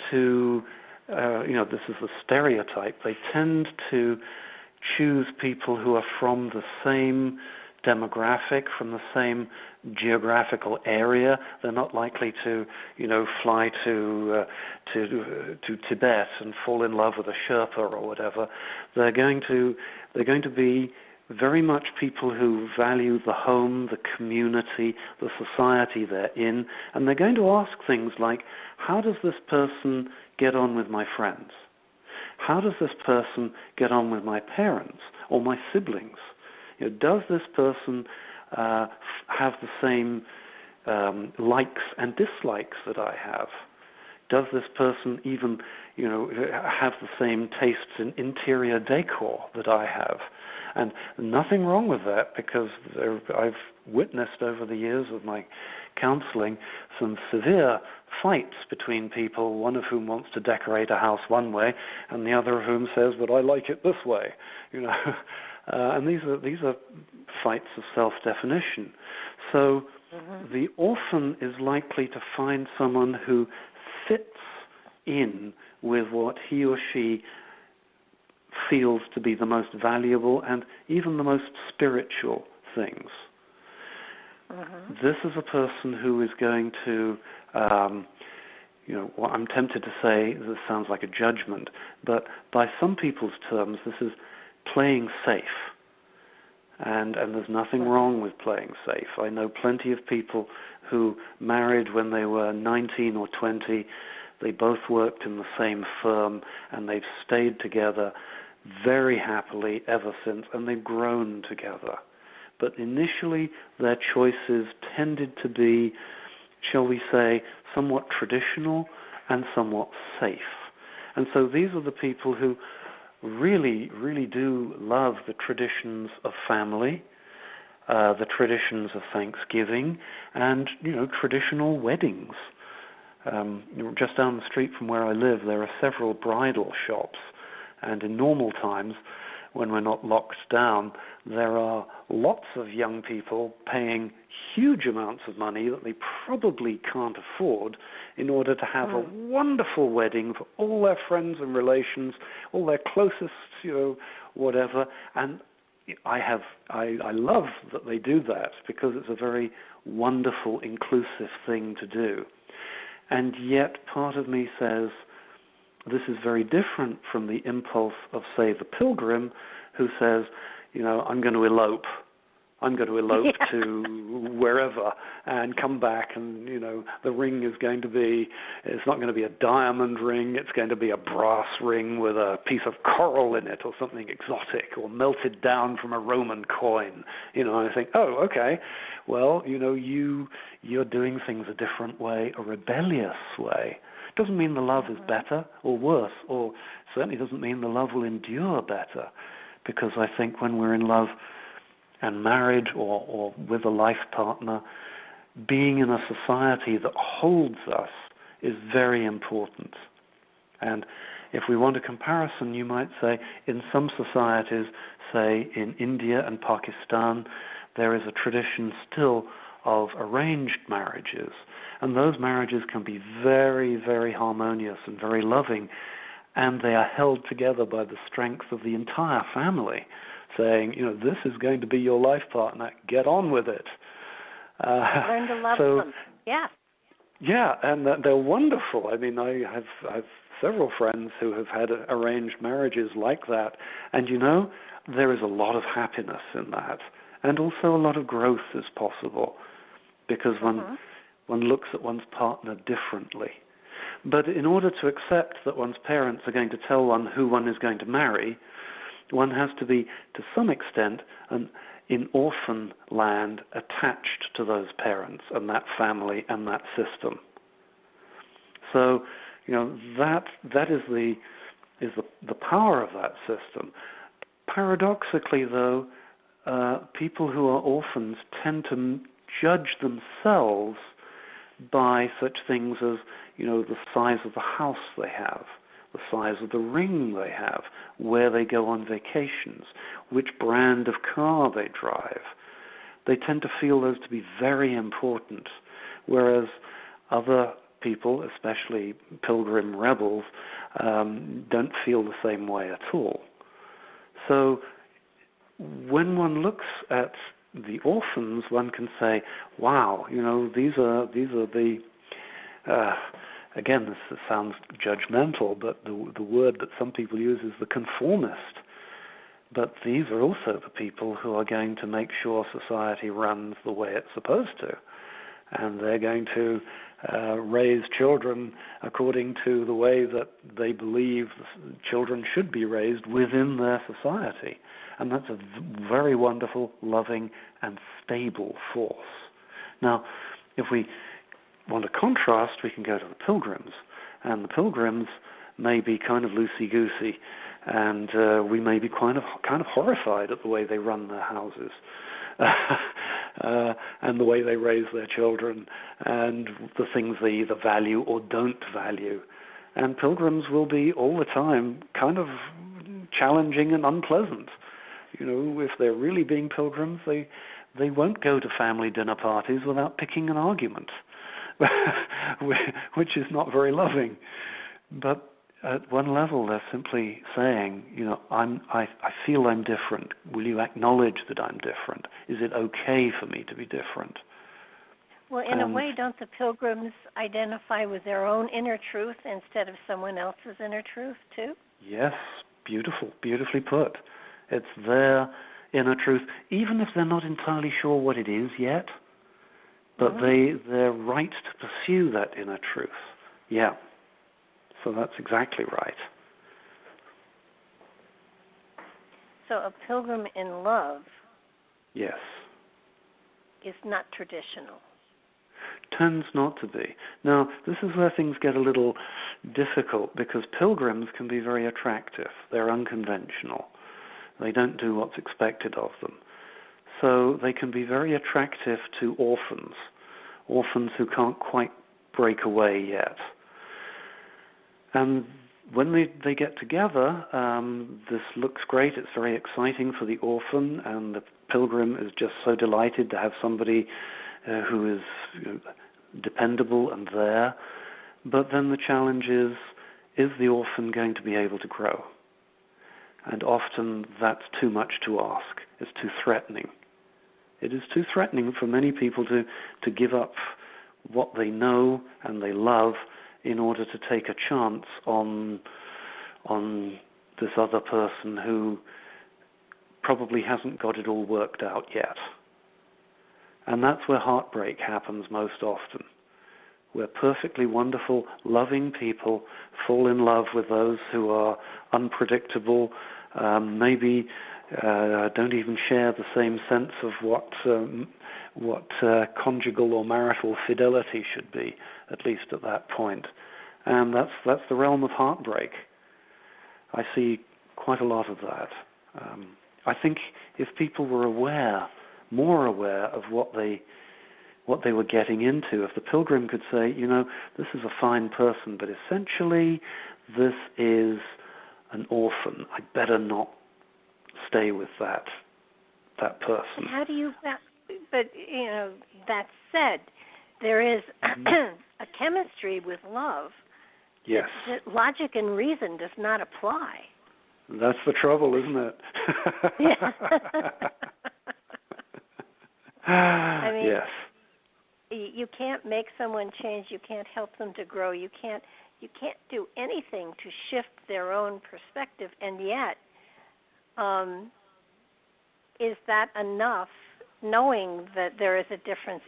to, this is the stereotype, they tend to choose people who are from the same demographic, from the same geographical area. They're not likely to, fly to Tibet and fall in love with a Sherpa or whatever. They're going to be very much people who value the home, the community, the society they're in, and they're going to ask things like, how does this person get on with my friends? How does this person get on with my parents or my siblings? Does this person have the same likes and dislikes that I have? Does this person even, have the same tastes in interior decor that I have? And nothing wrong with that, because I've witnessed over the years of my counseling some severe fights between people, one of whom wants to decorate a house one way, and the other of whom says, but I like it this way. And these are fights of self-definition. So the orphan is likely to find someone who fits in with what he or she feels to be the most valuable and even the most spiritual things. This is a person who is going to, what I'm tempted to say, this sounds like a judgment, but by some people's terms, this is playing safe. And there's nothing wrong with playing safe. I know plenty of people who married when they were 19 or 20. They both worked in the same firm, and they've stayed together very happily ever since, and they've grown together. But initially, their choices tended to be, shall we say, somewhat traditional and somewhat safe. And so these are the people who really, really do love the traditions of family, the traditions of Thanksgiving, and, traditional weddings. Just down the street from where I live, there are several bridal shops, and in normal times, when we're not locked down, there are lots of young people paying huge amounts of money that they probably can't afford in order to have a wonderful wedding for all their friends and relations, all their closest, whatever. And I love that they do that, because it's a very wonderful, inclusive thing to do. And yet part of me says, this is very different from the impulse of, say, the Pilgrim, who says, I'm going to elope. I'm going to elope to wherever and come back, and, the ring is going to be, it's not going to be a diamond ring, it's going to be a brass ring with a piece of coral in it or something exotic, or melted down from a Roman coin. And I think, oh, okay, well, you're doing things a different way, a rebellious way. Doesn't mean the love is better or worse, or certainly doesn't mean the love will endure better, because I think when we're in love and married or with a life partner, being in a society that holds us is very important. And if we want a comparison, you might say in some societies, say in India and Pakistan, there is a tradition still of arranged marriages. And those marriages can be very, very harmonious and very loving, and they are held together by the strength of the entire family, saying, this is going to be your life partner, get on with it. Learn to love them. Yeah. Yeah, and they're wonderful. I mean, I have several friends who have had arranged marriages like that, and there is a lot of happiness in that, and also a lot of growth is possible, because one looks at one's partner differently. But in order to accept that one's parents are going to tell one who one is going to marry, one has to be, to some extent, in orphan land, attached to those parents and that family and that system. So, that is the power of that system. Paradoxically, though, people who are orphans tend to judge themselves by such things as, the size of the house they have, the size of the ring they have, where they go on vacations, which brand of car they drive. They tend to feel those to be very important, whereas other people, especially Pilgrim rebels, don't feel the same way at all. So when one looks at the orphans, one can say, wow, these are the, again, this sounds judgmental, but the word that some people use is the conformist. But these are also the people who are going to make sure society runs the way it's supposed to. And they're going to raise children according to the way that they believe children should be raised within their society. And that's a very wonderful, loving, and stable force. Now, if we want to contrast, we can go to the Pilgrims. and the pilgrims may be kind of loosey-goosey, and we may be kind of horrified at the way they run their houses. And the way they raise their children, and the things they either value or don't value. And pilgrims will be all the time kind of challenging and unpleasant. You know, if they're really being pilgrims, they won't go to family dinner parties without picking an argument, which is not very loving. But at one level, they're simply saying, you know, I feel I'm different. Will you acknowledge that I'm different? Is it okay for me to be different? Well, in a way, don't the pilgrims identify with their own inner truth instead of someone else's inner truth, too? Yes, beautifully put. It's their inner truth, even if they're not entirely sure what it is yet, but they're right to pursue that inner truth. Yeah. So that's exactly right. So a pilgrim in love, yes, is not traditional. Tends not to be. Now, this is where things get a little difficult, because pilgrims can be very attractive. They're unconventional. They don't do what's expected of them. So they can be very attractive to orphans who can't quite break away yet. And when they get together, this looks great. It's very exciting for the orphan, and the pilgrim is just so delighted to have somebody who is, you know, dependable and there. But then the challenge is the orphan going to be able to grow? And often that's too much to ask. It's too threatening. It is too threatening for many people to give up what they know and they love in order to take a chance on this other person who probably hasn't got it all worked out yet. And that's where heartbreak happens most often, where perfectly wonderful, loving people fall in love with those who are unpredictable, maybe don't even share the same sense of what conjugal or marital fidelity should be, at least at that point. And that's the realm of heartbreak. I see quite a lot of that. I think if people were more aware of what they were getting into, if the pilgrim could say, you know, this is a fine person, but essentially this is an orphan. I better not stay with that person. How do you? But you know, that said, there is a chemistry with love. Yes. That logic and reason does not apply. That's the trouble, isn't it? Yeah. I mean, yes. You can't make someone change. You can't help them to grow. You can't do anything to shift their own perspective. And yet, is that enough? Knowing that there is a difference,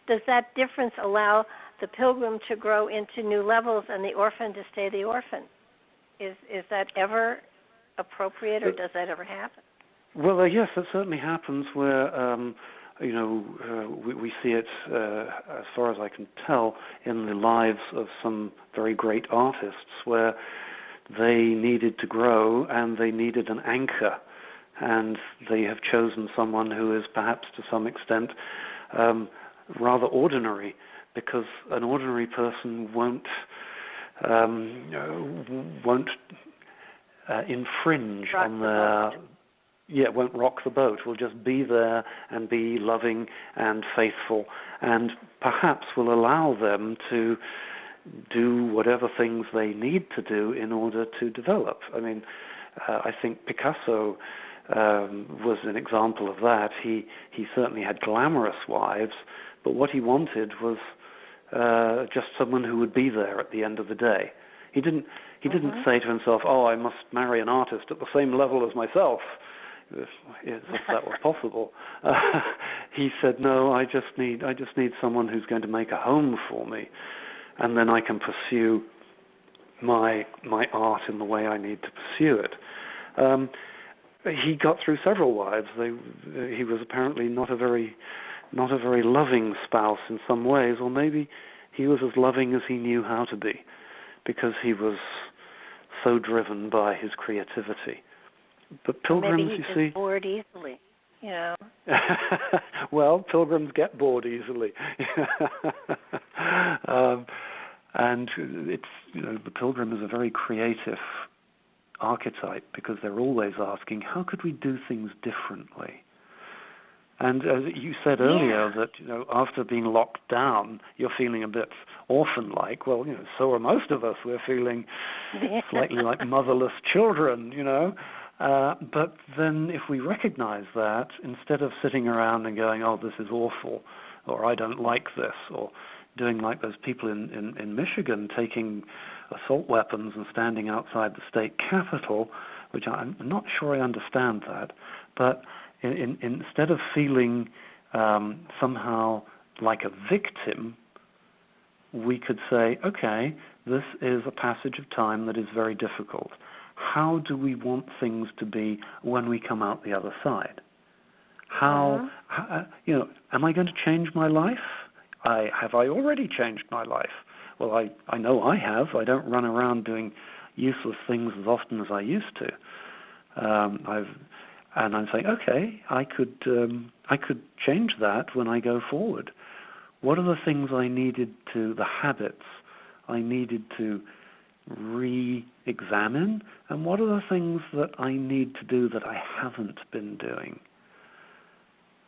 does that difference allow the pilgrim to grow into new levels and the orphan to stay the orphan? Is that ever appropriate, or does that ever happen? Well, yes, it certainly happens where, we see it, as far as I can tell, in the lives of some very great artists, where they needed to grow and they needed an anchor, and they have chosen someone who is perhaps to some extent rather ordinary, because an ordinary person won't infringe on their... Yeah, won't rock the boat. Will just be there and be loving and faithful, and perhaps will allow them to do whatever things they need to do in order to develop. I mean, I think Picasso was an example of that. He certainly had glamorous wives, but what he wanted was just someone who would be there at the end of the day. He didn't say to himself, "Oh, I must marry an artist at the same level as myself," if that were possible. He said, "No, I just need someone who's going to make a home for me, and then I can pursue my art in the way I need to pursue it." He got through several wives. He was apparently not a very loving spouse in some ways, or maybe he was as loving as he knew how to be. because he was so driven by his creativity. But pilgrims, maybe you he's see, bored easily. well, pilgrims get bored easily. And it's, the pilgrim is a very creative archetype because they're always asking, how could we do things differently? And as you said earlier, that after being locked down, you're feeling a bit orphan-like. Well, so are most of us. We're feeling slightly like motherless children, But then if we recognize that, instead of sitting around and going, oh, this is awful, or I don't like this, or doing like those people in Michigan, taking assault weapons and standing outside the state capitol, which I'm not sure I understand that, but instead of feeling somehow like a victim, we could say, okay, this is a passage of time that is very difficult. How do we want things to be when we come out the other side? How am I going to change my life? Have I already changed my life? Well, I know I have. I don't run around doing useless things as often as I used to. And I'm saying, okay, I could change that when I go forward. What are the things the habits I needed to re-examine, and what are the things that I need to do that I haven't been doing?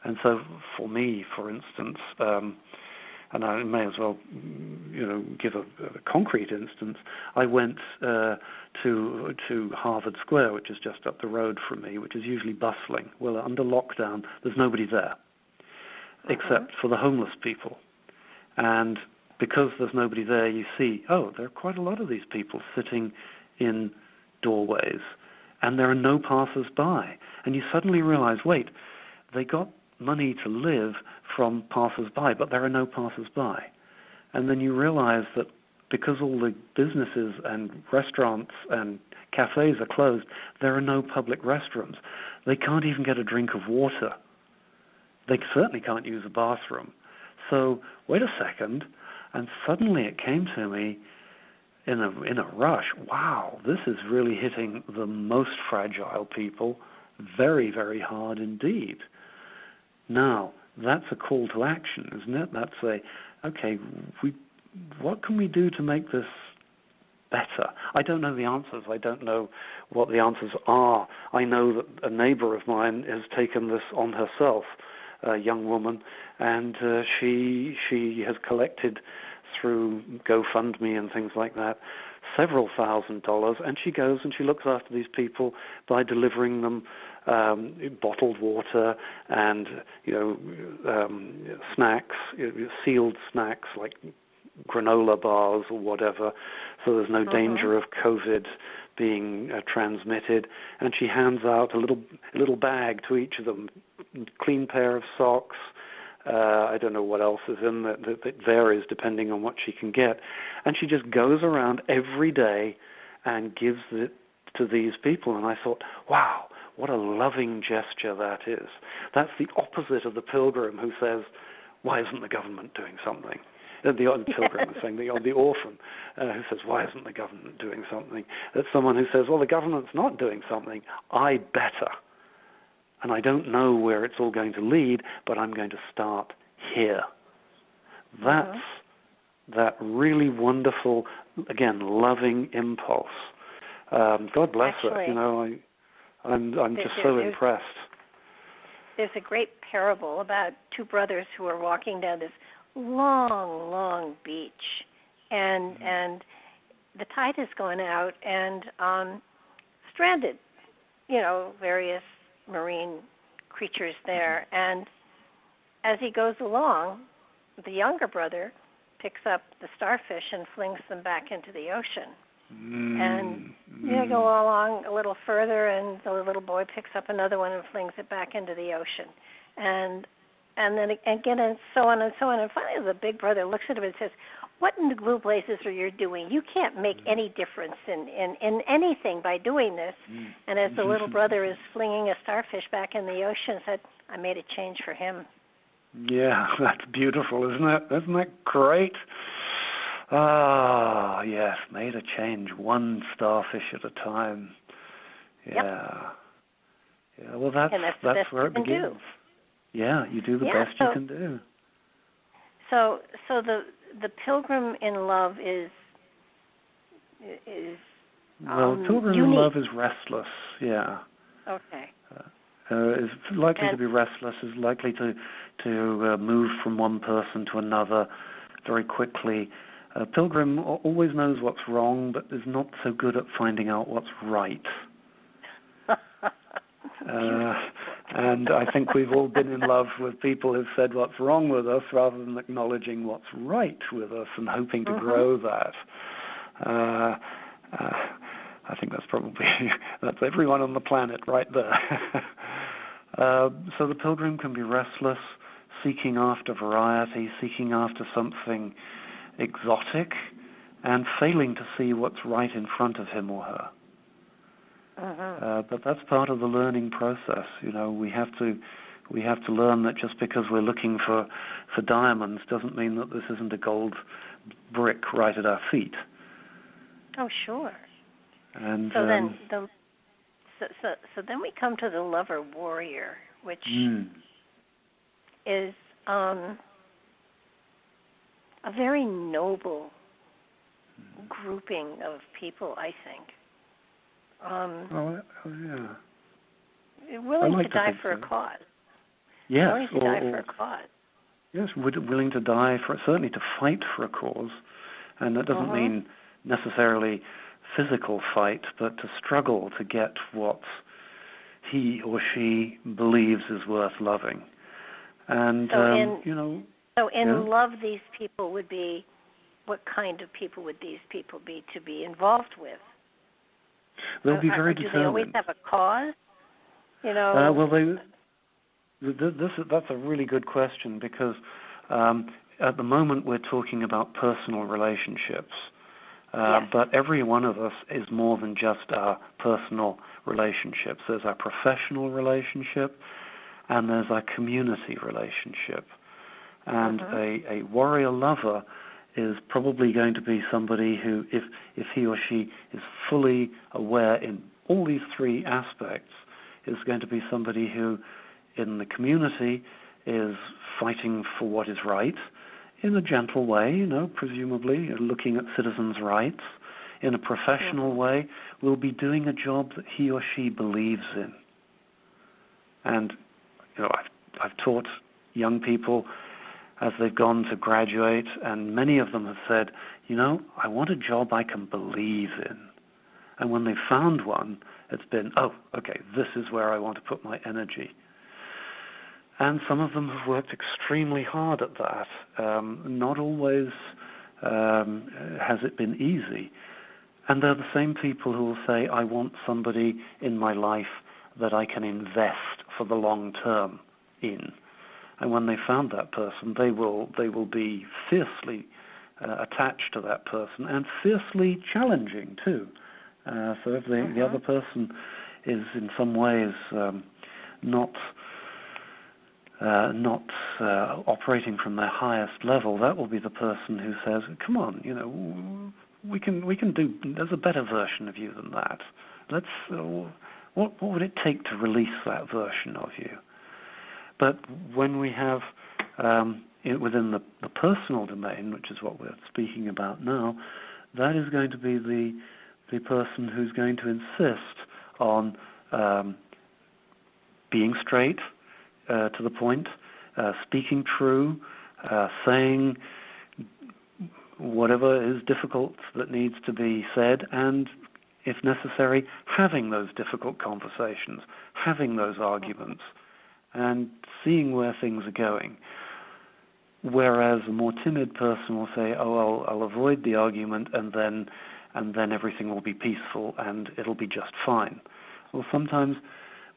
And so for me, for instance, and I may as well, give a concrete instance. I went to Harvard Square, which is just up the road from me, which is usually bustling. Well, under lockdown, there's nobody there, except for the homeless people. And because there's nobody there, you see, there are quite a lot of these people sitting in doorways, and there are no passers-by. And you suddenly realize, wait, they got money to live from passers-by, but there are no passers-by. And then you realize that because all the businesses and restaurants and cafes are closed, there are no public restrooms. They can't even get a drink of water. They certainly can't use a bathroom. So wait a second, and suddenly it came to me in a rush, wow, this is really hitting the most fragile people very, very hard indeed. Now, that's a call to action, isn't it? That's what can we do to make this better? I don't know the answers. I don't know what the answers are. I know that a neighbor of mine has taken this on herself, a young woman, and she has collected through GoFundMe and things like that several $1,000s, and she goes and she looks after these people by delivering them bottled water and snacks, sealed snacks like granola bars or whatever, so there's no danger of COVID being transmitted. And she hands out a little bag to each of them, clean pair of socks. I don't know what else is in that varies depending on what she can get. And she just goes around every day and gives it to these people. And I thought, wow, what a loving gesture that is. That's the opposite of the pilgrim who says, why isn't the government doing something? The pilgrim is saying, the orphan who says, why isn't the government doing something? That's someone who says, well, the government's not doing something. I better. And I don't know where it's all going to lead, but I'm going to start here. That's that really wonderful, again, loving impulse. God bless her. I'm just so impressed. There's a great parable about two brothers who are walking down this long, long beach, and the tide has gone out, and stranded, various marine creatures there. And as he goes along, the younger brother picks up the starfish and flings them back into the ocean. And you go along a little further, and the little boy picks up another one and flings it back into the ocean. And then again, and so on and so on. And finally, the big brother looks at him and says, what in the blue blazes are you doing? You can't make any difference in anything by doing this. And as the little brother is flinging a starfish back in the ocean, said, I made a change for him. Yeah, that's beautiful, isn't it? Isn't that great? Ah, yes, made a change, one starfish at a time. Yeah. Yep. Yeah, well, that's where it begins. Yeah, you do the best you can do. So the Pilgrim in Love is Pilgrim unique. in Love is restless. Yeah. Okay. Is likely to be restless. Is likely to move from one person to another very quickly. Pilgrim always knows what's wrong, but is not so good at finding out what's right. And I think we've all been in love with people who've said what's wrong with us rather than acknowledging what's right with us and hoping to grow that. I think that's everyone on the planet right there. So the Pilgrim can be restless, seeking after variety, seeking after something exotic, and failing to see what's right in front of him or her. But that's part of the learning process. We have to learn that just because we're looking for diamonds doesn't mean that this isn't a gold brick right at our feet. Oh, sure. And so then we come to the lover warrior, which is a very noble grouping of people, I think. Willing to die for a cause. Yes, willing to die for a cause. Yes, willing to die certainly to fight for a cause, and that doesn't mean necessarily physical fight, but to struggle to get what he or she believes is worth loving. And So in love, these people would be. What kind of people would these people be to be involved with? They'll be very determined. Do they always have a cause? That's a really good question, because at the moment we're talking about personal relationships. But every one of us is more than just our personal relationships. There's our professional relationship, and there's our community relationship. And a warrior lover is probably going to be somebody who, if he or she is fully aware in all these three aspects, is going to be somebody who, in the community, is fighting for what is right, in a gentle way, presumably looking at citizens' rights. In a professional way, will be doing a job that he or she believes in. And I've taught young people as they've gone to graduate, and many of them have said, I want a job I can believe in. And when they've found one, it's been, this is where I want to put my energy. And some of them have worked extremely hard at that. Not always has it been easy. And they're the same people who will say, I want somebody in my life that I can invest for the long term in. And when they found that person, they will be fiercely attached to that person, and fiercely challenging too. So if the other person is in some ways not operating from their highest level, that will be the person who says, "Come on, we can do. There's a better version of you than that. Let's. What would it take to release that version of you?" But when we have within the personal domain, which is what we're speaking about now, that is going to be the person who's going to insist on being straight, to the point, speaking true, saying whatever is difficult that needs to be said, and, if necessary, having those difficult conversations, having those arguments, and seeing where things are going. Whereas a more timid person will say, I'll avoid the argument, and then everything will be peaceful and it'll be just fine. Well, sometimes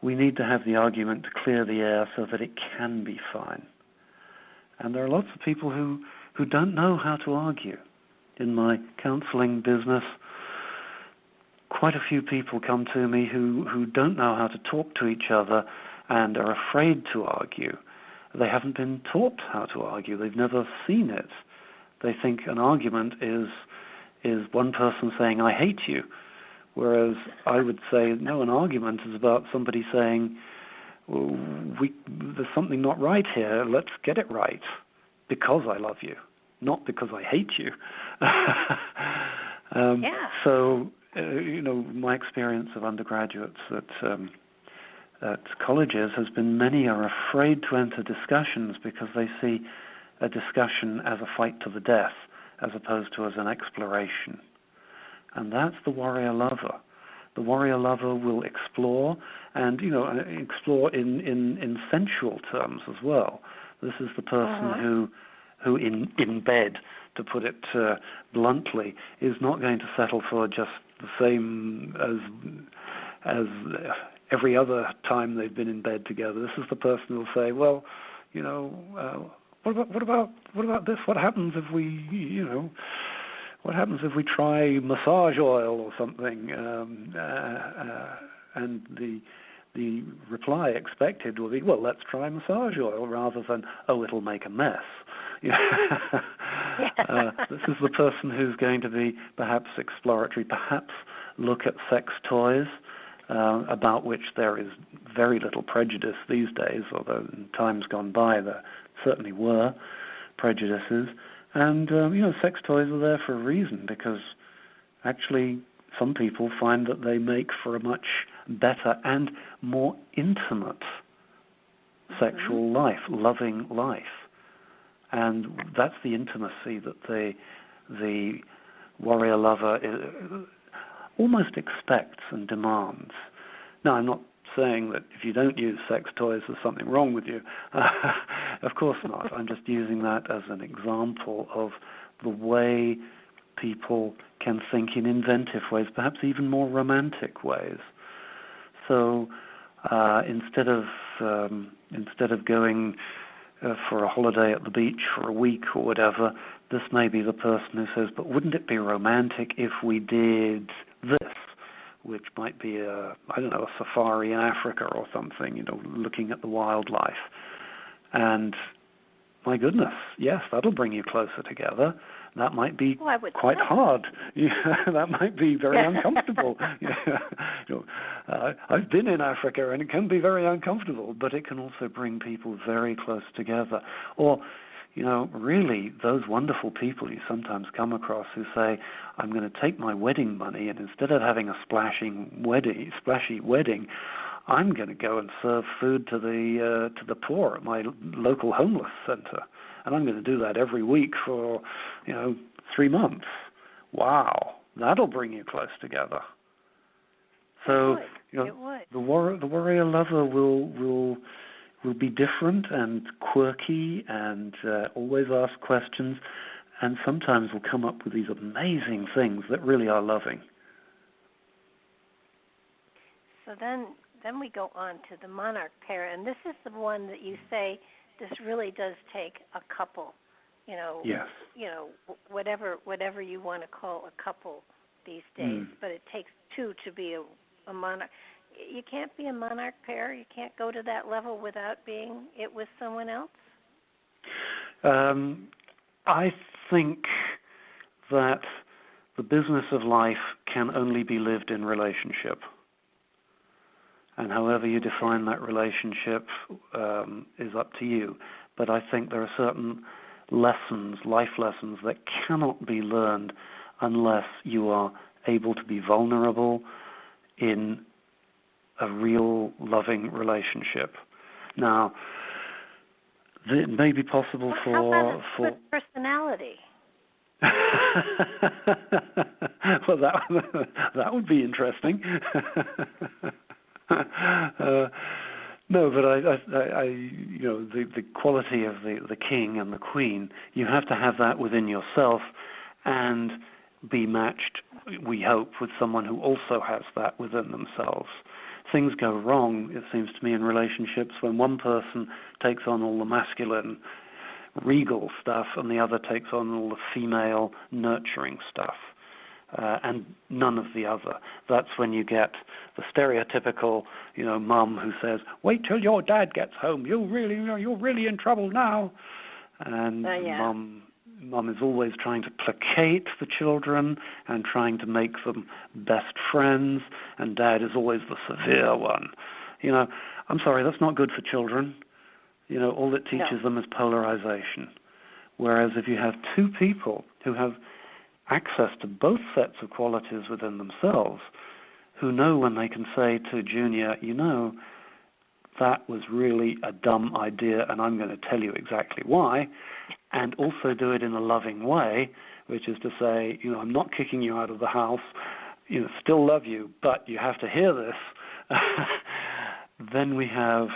we need to have the argument to clear the air so that it can be fine. And there are lots of people who don't know how to argue. In my counseling business, quite a few people come to me who don't know how to talk to each other and are afraid to argue. They haven't been taught how to argue. They've never seen it. They think an argument is one person saying, I hate you. Whereas I would say, no, an argument is about somebody saying, well, there's something not right here, let's get it right, because I love you, not because I hate you. So, my experience of undergraduates at colleges has been many are afraid to enter discussions because they see a discussion as a fight to the death as opposed to as an exploration. And that's the warrior lover. The warrior lover will explore, and explore in sensual terms as well. This is the person who in bed, to put it bluntly, is not going to settle for just the same as every other time they've been in bed together. This is the person who'll say, well, what about this? What happens if we, what happens if we try massage oil or something? And the reply expected will be, well, let's try massage oil, rather than, oh, it'll make a mess. This is the person who's going to be perhaps exploratory, perhaps look at sex toys, about which there is very little prejudice these days, although in times gone by there certainly were prejudices. And, sex toys are there for a reason, because actually some people find that they make for a much better and more intimate sexual life, loving life. And that's the intimacy that the warrior lover almost expects and demands. Now, I'm not saying that if you don't use sex toys, there's something wrong with you. Of course not. I'm just using that as an example of the way people can think in inventive ways, perhaps even more romantic ways. So instead of going for a holiday at the beach for a week or whatever, this may be the person who says, but wouldn't it be romantic if we did this, which might be a safari in Africa or something, looking at the wildlife. And my goodness, yes, that'll bring you closer together. That might be quite hard. That might be very uncomfortable. I've been in Africa, and it can be very uncomfortable, but it can also bring people very close together. Or, really, those wonderful people you sometimes come across who say, I'm going to take my wedding money, and instead of having a splashy wedding, I'm going to go and serve food to the poor at my local homeless center. And I'm going to do that every week for, 3 months. Wow, that'll bring you close together. So, the warrior lover will be different and quirky and always ask questions, and sometimes will come up with these amazing things that really are loving. So then we go on to the monarch pair, and this is the one that you say this really does take a couple, Yes. Whatever you want to call a couple these days, but it takes two to be a monarch. You can't be a monarch pair. You can't go to that level without being it with someone else? I think that the business of life can only be lived in relationship. And however you define that relationship is up to you. But I think there are certain lessons, life lessons, that cannot be learned unless you are able to be vulnerable in a real loving relationship. Now, it may be possible how about a good personality? Well, that would be interesting. No, but the quality of the king and the queen, you have to have that within yourself and be matched, we hope, with someone who also has that within themselves. Things go wrong, it seems to me, in relationships when one person takes on all the masculine, regal stuff and the other takes on all the female, nurturing stuff. And none of the other. That's when you get the stereotypical, mum who says, "Wait till your dad gets home. You're really in trouble now." And mum Mum is always trying to placate the children and trying to make them best friends, and Dad is always the severe one. I'm sorry, that's not good for children. All it teaches them is polarization. Whereas if you have two people who have access to both sets of qualities within themselves, who know when they can say to Junior, that was really a dumb idea, and I'm going to tell you exactly why, and also do it in a loving way, which is to say, I'm not kicking you out of the house, still love you, but you have to hear this. Then we have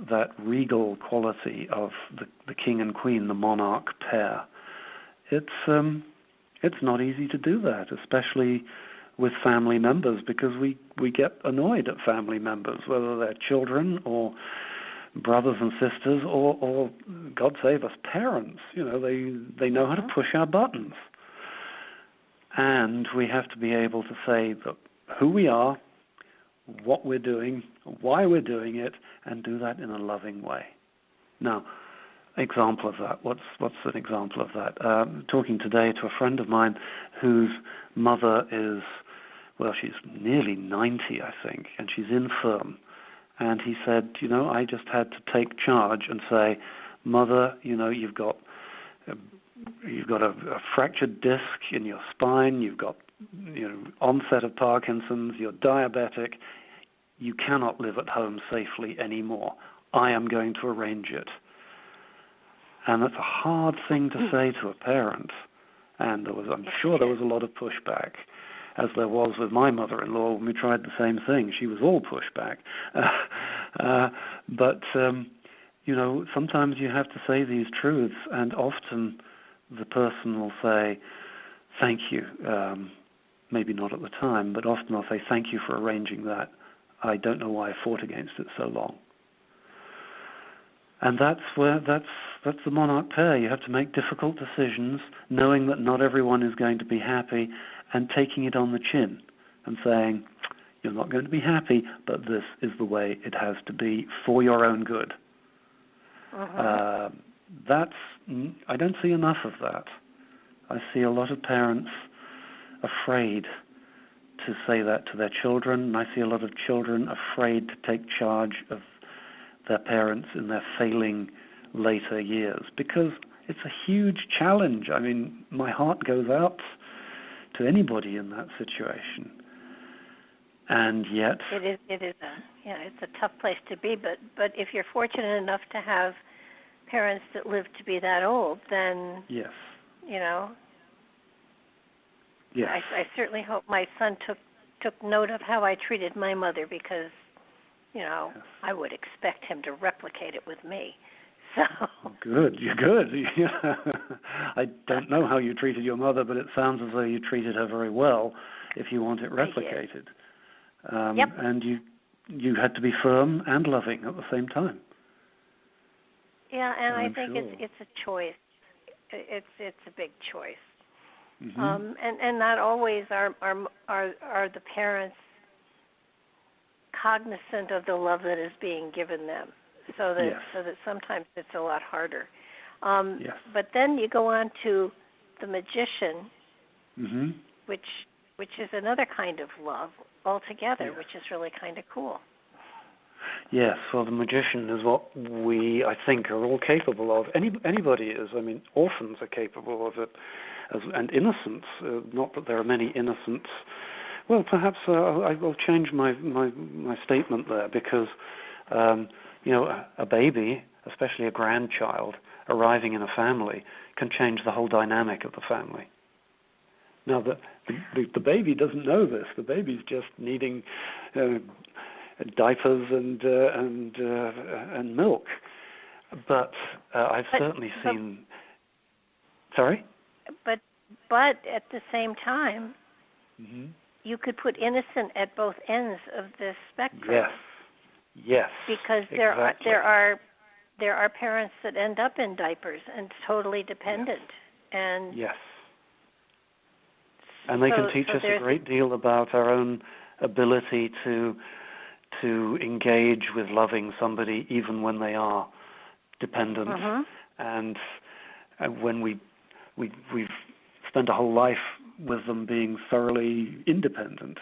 that regal quality of the king and queen, the monarch pair. It's not easy to do that, especially with family members, because we get annoyed at family members, whether they're children or brothers and sisters or God save us, parents. They know how to push our buttons. And we have to be able to say that who we are, what we're doing, why we're doing it, and do that in a loving way. Now, example of that. What's an example of that? Talking today to a friend of mine whose mother is, she's nearly 90, I think, and she's infirm. And he said, I just had to take charge and say, Mother, you've got a fractured disc in your spine, you've got onset of Parkinson's, you're diabetic, you cannot live at home safely anymore. I am going to arrange it. And that's a hard thing to say to a parent. And I'm sure there was a lot of pushback, as there was with my mother-in-law when we tried the same thing. She was all pushback. But sometimes you have to say these truths, and often the person will say, thank you. Maybe not at the time, but often I'll say, thank you for arranging that. I don't know why I fought against it so long. And that's the monarch pair. You have to make difficult decisions, knowing that not everyone is going to be happy, and taking it on the chin and saying, you're not going to be happy, but this is the way it has to be for your own good. I don't see enough of that. I see a lot of parents afraid to say that to their children, and I see a lot of children afraid to take charge of their parents in their failing later years, because it's a huge challenge. I mean, my heart goes out to anybody in that situation. And yet it's a tough place to be, but if you're fortunate enough to have parents that live to be that old, then yes. Yes. I certainly hope my son took note of how I treated my mother, because, Yes. I would expect him to replicate it with me. So Good, you're good. I don't know how you treated your mother, but it sounds as though you treated her very well if you want it replicated. Yep. And you had to be firm and loving at the same time. Yeah, and I think sure. it's a choice. It's a big choice. Mm-hmm. And not always are the parents cognizant of the love that is being given them, so that sometimes it's a lot harder. Yes. But then you go on to the magician, Mm-hmm. which is another kind of love altogether, Yes. which is really kind of cool. Yes, well, the magician is what we, I think, are all capable of. Anybody is. I mean, orphans are capable of it, and innocents. Not that there are many innocents. Well, perhaps I will change my statement there, because, a baby, especially a grandchild, arriving in a family can change the whole dynamic of the family. Now, the baby doesn't know this. The baby's just needing diapers and milk. But I've certainly seen. Sorry. But at the same time, Mm-hmm. you could put innocent at both ends of this spectrum. Yes. Because exactly. there are parents that end up in diapers and totally dependent. Yes. And yes. And they can teach us a great deal about our own ability to engage with loving somebody even when they are dependent. Mm-hmm. And when we we've spent a whole life with them being thoroughly independent.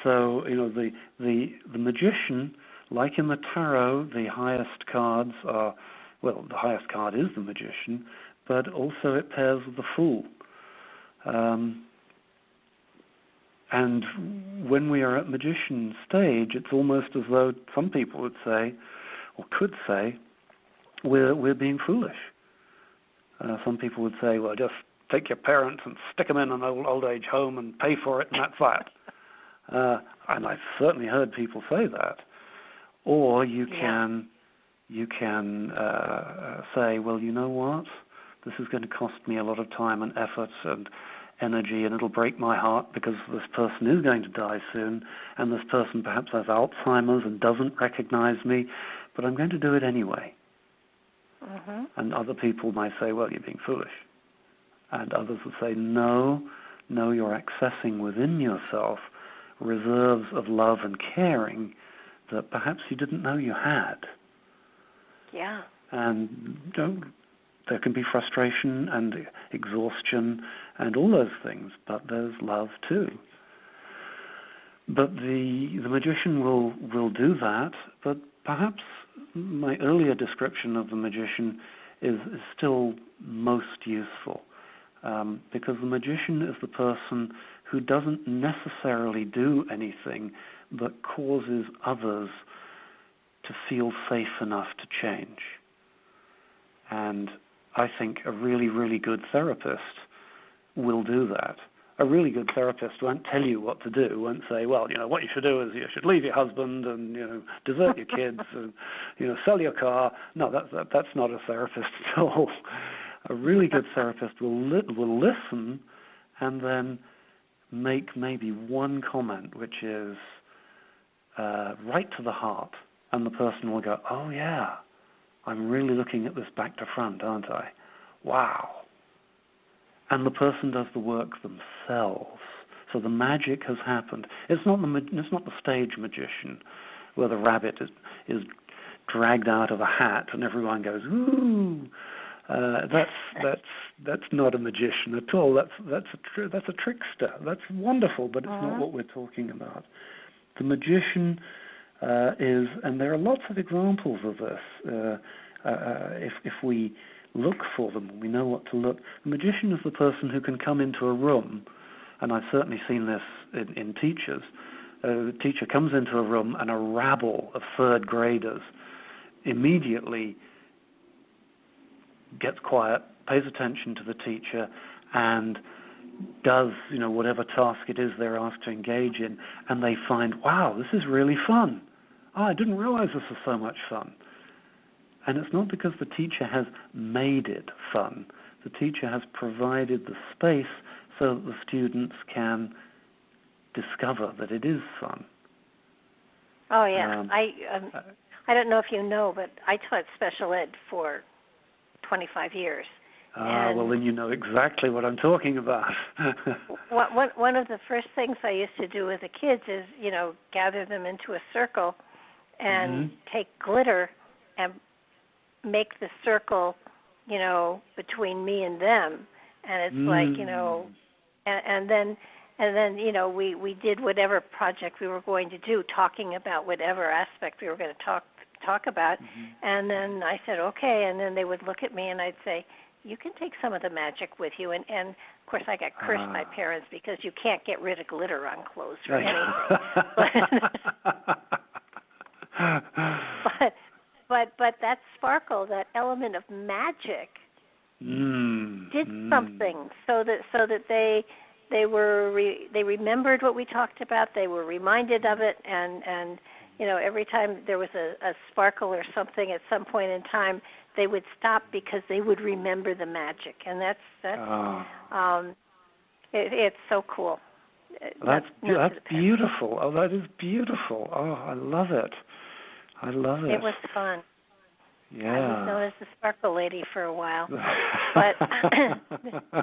So, the magician, like in the tarot, the highest cards are, well, the highest card is the magician, but also it pairs with the fool. And when we are at magician stage, it's almost as though some people would say, or could say, we're being foolish. Some people would say, well, just take your parents and stick them in an old age home and pay for it, and that's that. And I've certainly heard people say that. Or you can say, well, you know what? This is going to cost me a lot of time and effort and energy, and it'll break my heart because this person is going to die soon, and this person perhaps has Alzheimer's and doesn't recognize me, but I'm going to do it anyway. Mm-hmm. And other people might say, well, you're being foolish. And others would say, no, you're accessing within yourself reserves of love and caring that perhaps you didn't know you had. Yeah. And there can be frustration and exhaustion and all those things, but there's love too. But the magician will do that, but perhaps my earlier description of the magician is still most useful, because the magician is the person who doesn't necessarily do anything but causes others to feel safe enough to change. And I think a really, really good therapist will do that. A really good therapist won't tell you what to do, won't say, well, what you should do is you should leave your husband and, desert your kids and, sell your car. No, that's not a therapist at all. A really good therapist will listen and then make maybe one comment which is right to the heart, and the person will go, oh yeah, I'm really looking at this back to front, aren't I? Wow. And the person does the work themselves. So the magic has happened. It's not the stage magician where the rabbit is dragged out of a hat and everyone goes, ooh. That's not a magician at all. That's a trickster. That's wonderful, but it's not what we're talking about. The magician is, and there are lots of examples of this. If we look for them, we know what to look. The magician is the person who can come into a room, and I've certainly seen this in teachers. The teacher comes into a room and a rabble of third graders immediately gets quiet, pays attention to the teacher, and does whatever task it is they're asked to engage in, and they find, wow, this is really fun. Oh, I didn't realize this was so much fun. And it's not because the teacher has made it fun. The teacher has provided the space so that the students can discover that it is fun. Oh yeah, I don't know if you know, but I taught special ed for 25 years. Well, then you know exactly what I'm talking about. One of the first things I used to do with the kids is, gather them into a circle and take glitter and make the circle, between me and them. And it's like, and then we did whatever project we were going to do, talking about whatever aspect we were going to talk about. And then I said, okay, and then they would look at me and I'd say, you can take some of the magic with you. And of course, I got cursed by parents because you can't get rid of glitter on clothes or anything. But that sparkle, that element of magic, did something so that they remembered what we talked about. They were reminded of it, and every time there was a sparkle or something at some point in time, they would stop because they would remember the magic, and it's so cool. That's beautiful. Oh, that is beautiful. Oh, I love it. I love it. It was fun. Yeah. I was known as the Sparkle Lady for a while, but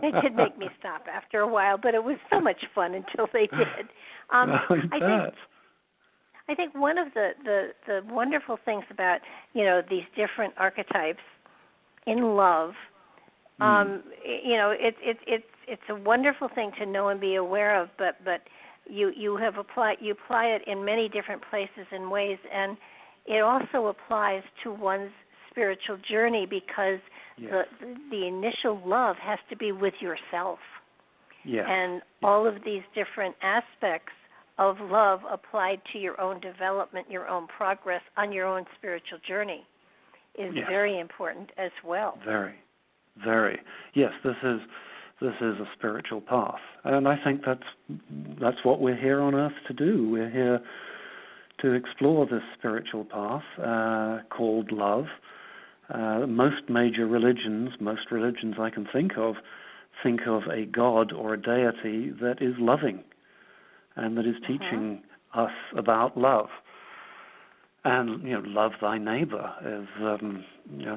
they did make me stop after a while. But it was so much fun until they did. I think one of the wonderful things about these different archetypes in love You know, it's a wonderful thing to know and be aware of, but you apply it in many different places and ways, and it also applies to one's spiritual journey, because the initial love has to be with yourself. Yes. And all of these different aspects of love applied to your own development, your own progress on your own spiritual journey is very important as well. Very, very. Yes, this is a spiritual path, and I think that's what we're here on Earth to do. We're here to explore this spiritual path called love. Most religions I can think of a God or a deity that is loving and that is teaching us about love. And, love thy neighbor is,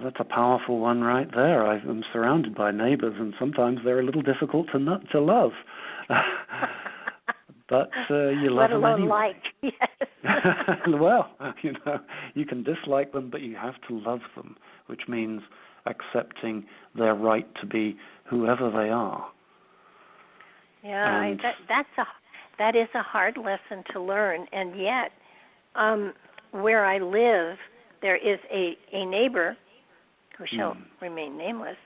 that's a powerful one right there. I'm surrounded by neighbors, and sometimes they're a little difficult to love. But you love them anyway. Like, yes. Well, you can dislike them, but you have to love them, which means accepting their right to be whoever they are. Yeah, that is a hard lesson to learn, and yet, where I live, there is a neighbor who shall remain nameless,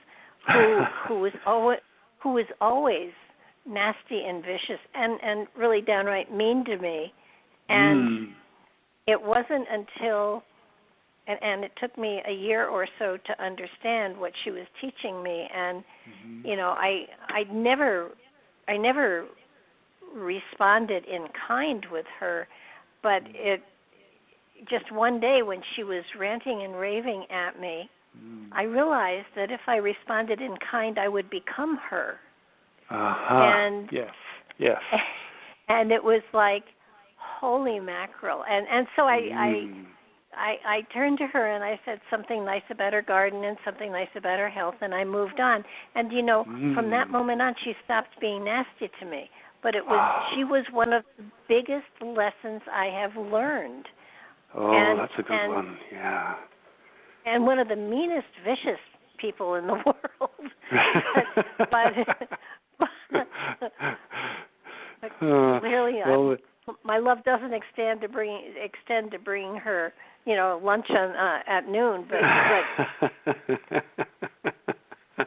who is always nasty and vicious and really downright mean to me. And it wasn't until, and it took me a year or so to understand what she was teaching me. And I never responded in kind with her, but it just one day when she was ranting and raving at me, I realized that if I responded in kind, I would become her. And yes. And it was like, holy mackerel. And so I turned to her and I said something nice about her garden and something nice about her health, and I moved on. And from that moment on, she stopped being nasty to me. But she was one of the biggest lessons I have learned. Oh, that's a good one. Yeah. And one of the meanest, vicious people in the world. but clearly, my love doesn't extend to bringing her, lunch at noon.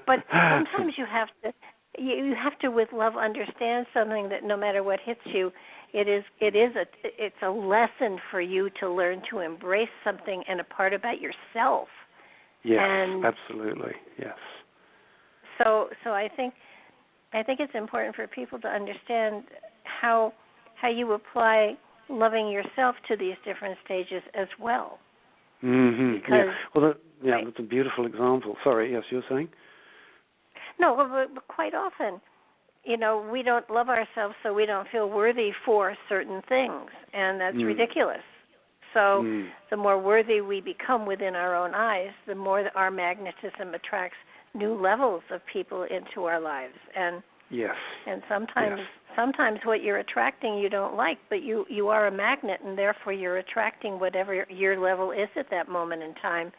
But sometimes you have to, with love, understand something, that no matter what hits you, it's a lesson for you to learn to embrace something and a part about yourself. Yes, absolutely. Yes. So I think it's important for people to understand how you apply loving yourself to these different stages as well. Because, that's a beautiful example. Sorry, yes, you were saying? No, but quite often, we don't love ourselves, so we don't feel worthy for certain things, and that's ridiculous. So the more worthy we become within our own eyes, the more our magnetism attracts new levels of people into our lives. And and sometimes what you're attracting you don't like, but you are a magnet, and therefore you're attracting whatever your level is at that moment in time.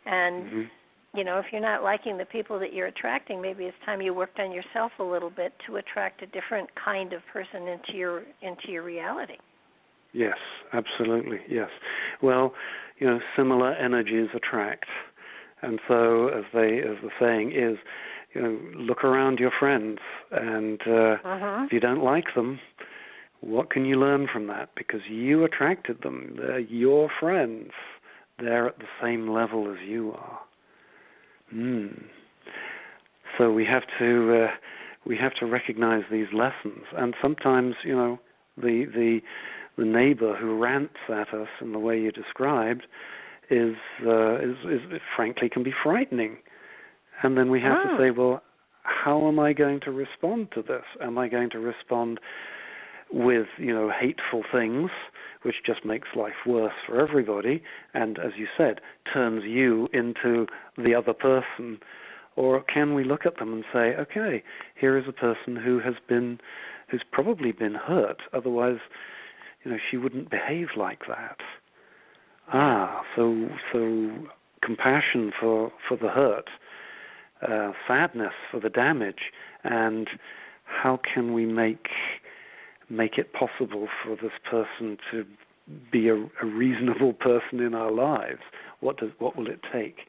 And if you're not liking the people that you're attracting, maybe it's time you worked on yourself a little bit to attract a different kind of person into your reality. Yes, absolutely, yes. Well, similar energies attract. And so, as the saying is, look around your friends, and if you don't like them, what can you learn from that? Because you attracted them. They're your friends. They're at the same level as you are. So we have to recognize these lessons, and sometimes the neighbor who rants at us in the way you described is frankly can be frightening, and then we have to say, well, how am I going to respond to this? Am I going to respond with hateful things, which just makes life worse for everybody, and as you said, turns you into the other person? Or can we look at them and say, okay, here is a person who's probably been hurt, otherwise, she wouldn't behave like that. So compassion for the hurt, sadness for the damage, and how can we make it possible for this person to be a reasonable person in our lives? What will it take?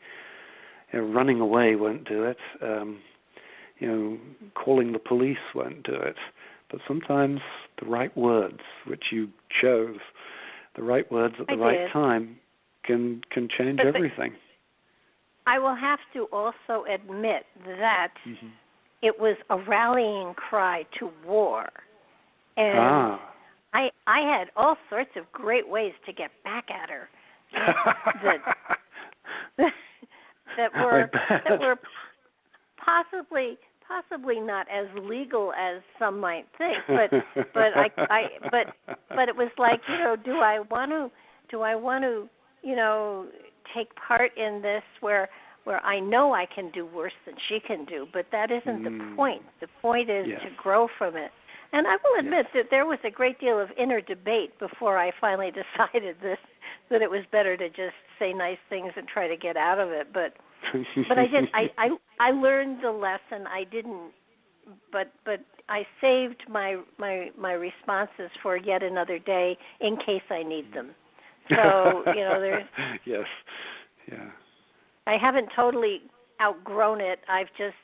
Running away won't do it. Calling the police won't do it. But sometimes the right words, which you chose, the right words at the right time, can change everything. I will have to also admit that it was a rallying cry to war. And I had all sorts of great ways to get back at her that were possibly not as legal as some might think, but it was like, do I want to take part in this where I know I can do worse than she can do, but that isn't the point. The point is to grow from it. And I will admit that there was a great deal of inner debate before I finally decided that it was better to just say nice things and try to get out of it. But I did. I learned the lesson. I didn't. But I saved my responses for yet another day in case I need them. So there's. Yes. Yeah. I haven't totally outgrown it. I've just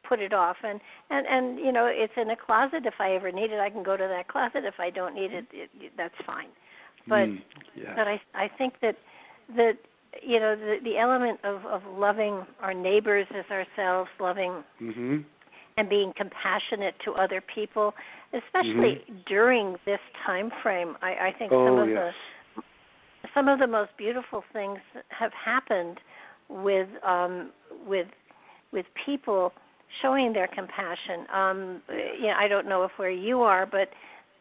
put it off, and it's in a closet. If I ever need it, I can go to that closet. If I don't need it, that's fine. But I think that the element of loving our neighbors as ourselves, loving and being compassionate to other people, especially during this time frame, I think some of the most beautiful things have happened with people showing their compassion. I don't know where you are, but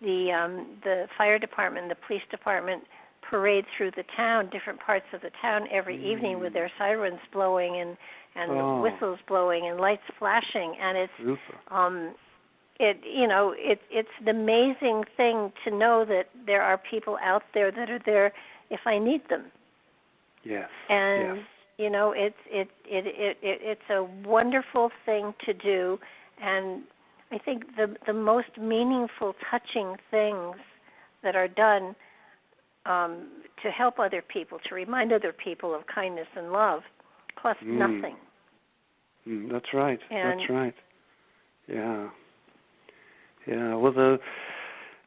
the fire department, the police department parade through the town, different parts of the town every evening with their sirens blowing and whistles blowing and lights flashing, and it's an amazing thing to know that there are people out there that are there if I need them. Yes. And it's a wonderful thing to do, and I think the most meaningful, touching things that are done to help other people, to remind other people of kindness and love, plus nothing. That's right. That's right. Yeah. Yeah. Well,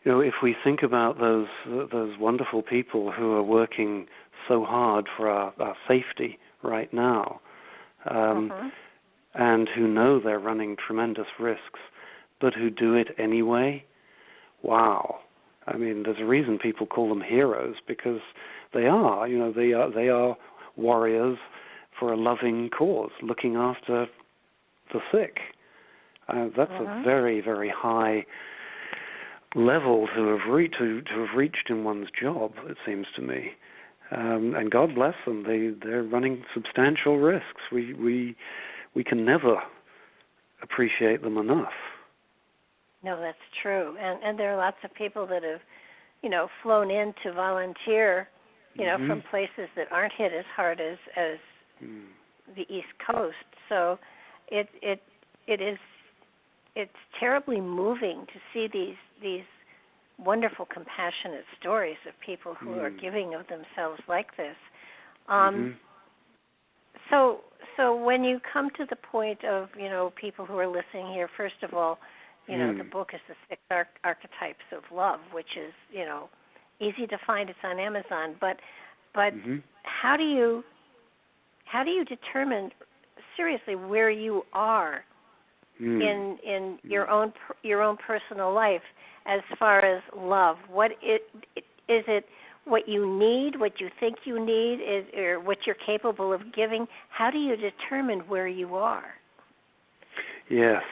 if we think about those wonderful people who are working so hard for our safety right now, and who know they're running tremendous risks, but who do it anyway, wow. I mean, there's a reason people call them heroes, because they are. They are warriors for a loving cause, looking after the sick. That's a very, very high level to have reached in one's job, it seems to me. And God bless them. They're running substantial risks. We can never appreciate them enough. No, that's true. And there are lots of people that have, flown in to volunteer, from places that aren't hit as hard as the East Coast. So it's terribly moving to see these wonderful, compassionate stories of people who are giving of themselves like this. So when you come to the point of, people who are listening here, first of all, the book is the Six Archetypes of Love, which is, easy to find. It's on Amazon. But how do you determine seriously where you are in your own personal life as far as love? What is it? What you need? What you think you need? Or what you're capable of giving? How do you determine where you are? Yes.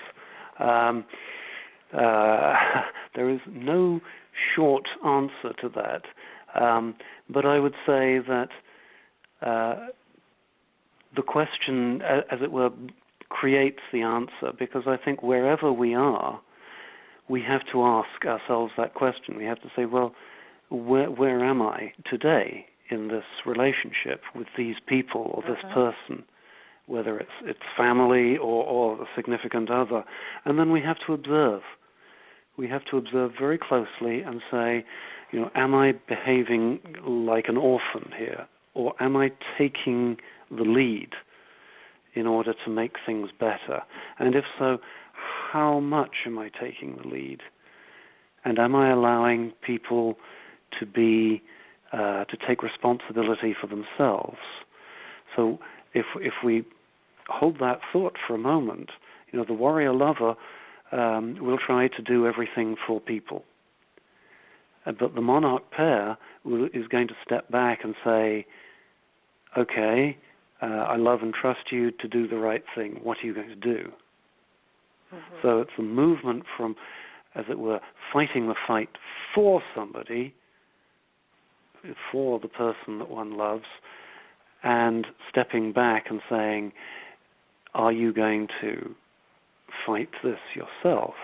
There is no short answer to that, but I would say that the question, as it were, creates the answer, because I think wherever we are, we have to ask ourselves that question. We have to say, well, where am I today in this relationship with these people or this person? whether it's family or a significant other. And then we have to observe. We have to observe very closely and say, am I behaving like an orphan here? Or am I taking the lead in order to make things better? And if so, how much am I taking the lead? And am I allowing people to take responsibility for themselves? So if we hold that thought for a moment, the warrior lover will try to do everything for people. But the monarch pair is going to step back and say, okay, I love and trust you to do the right thing. What are you going to do? Mm-hmm. So it's a movement from, as it were, fighting the fight for somebody, for the person that one loves, and stepping back and saying, are you going to fight this yourself?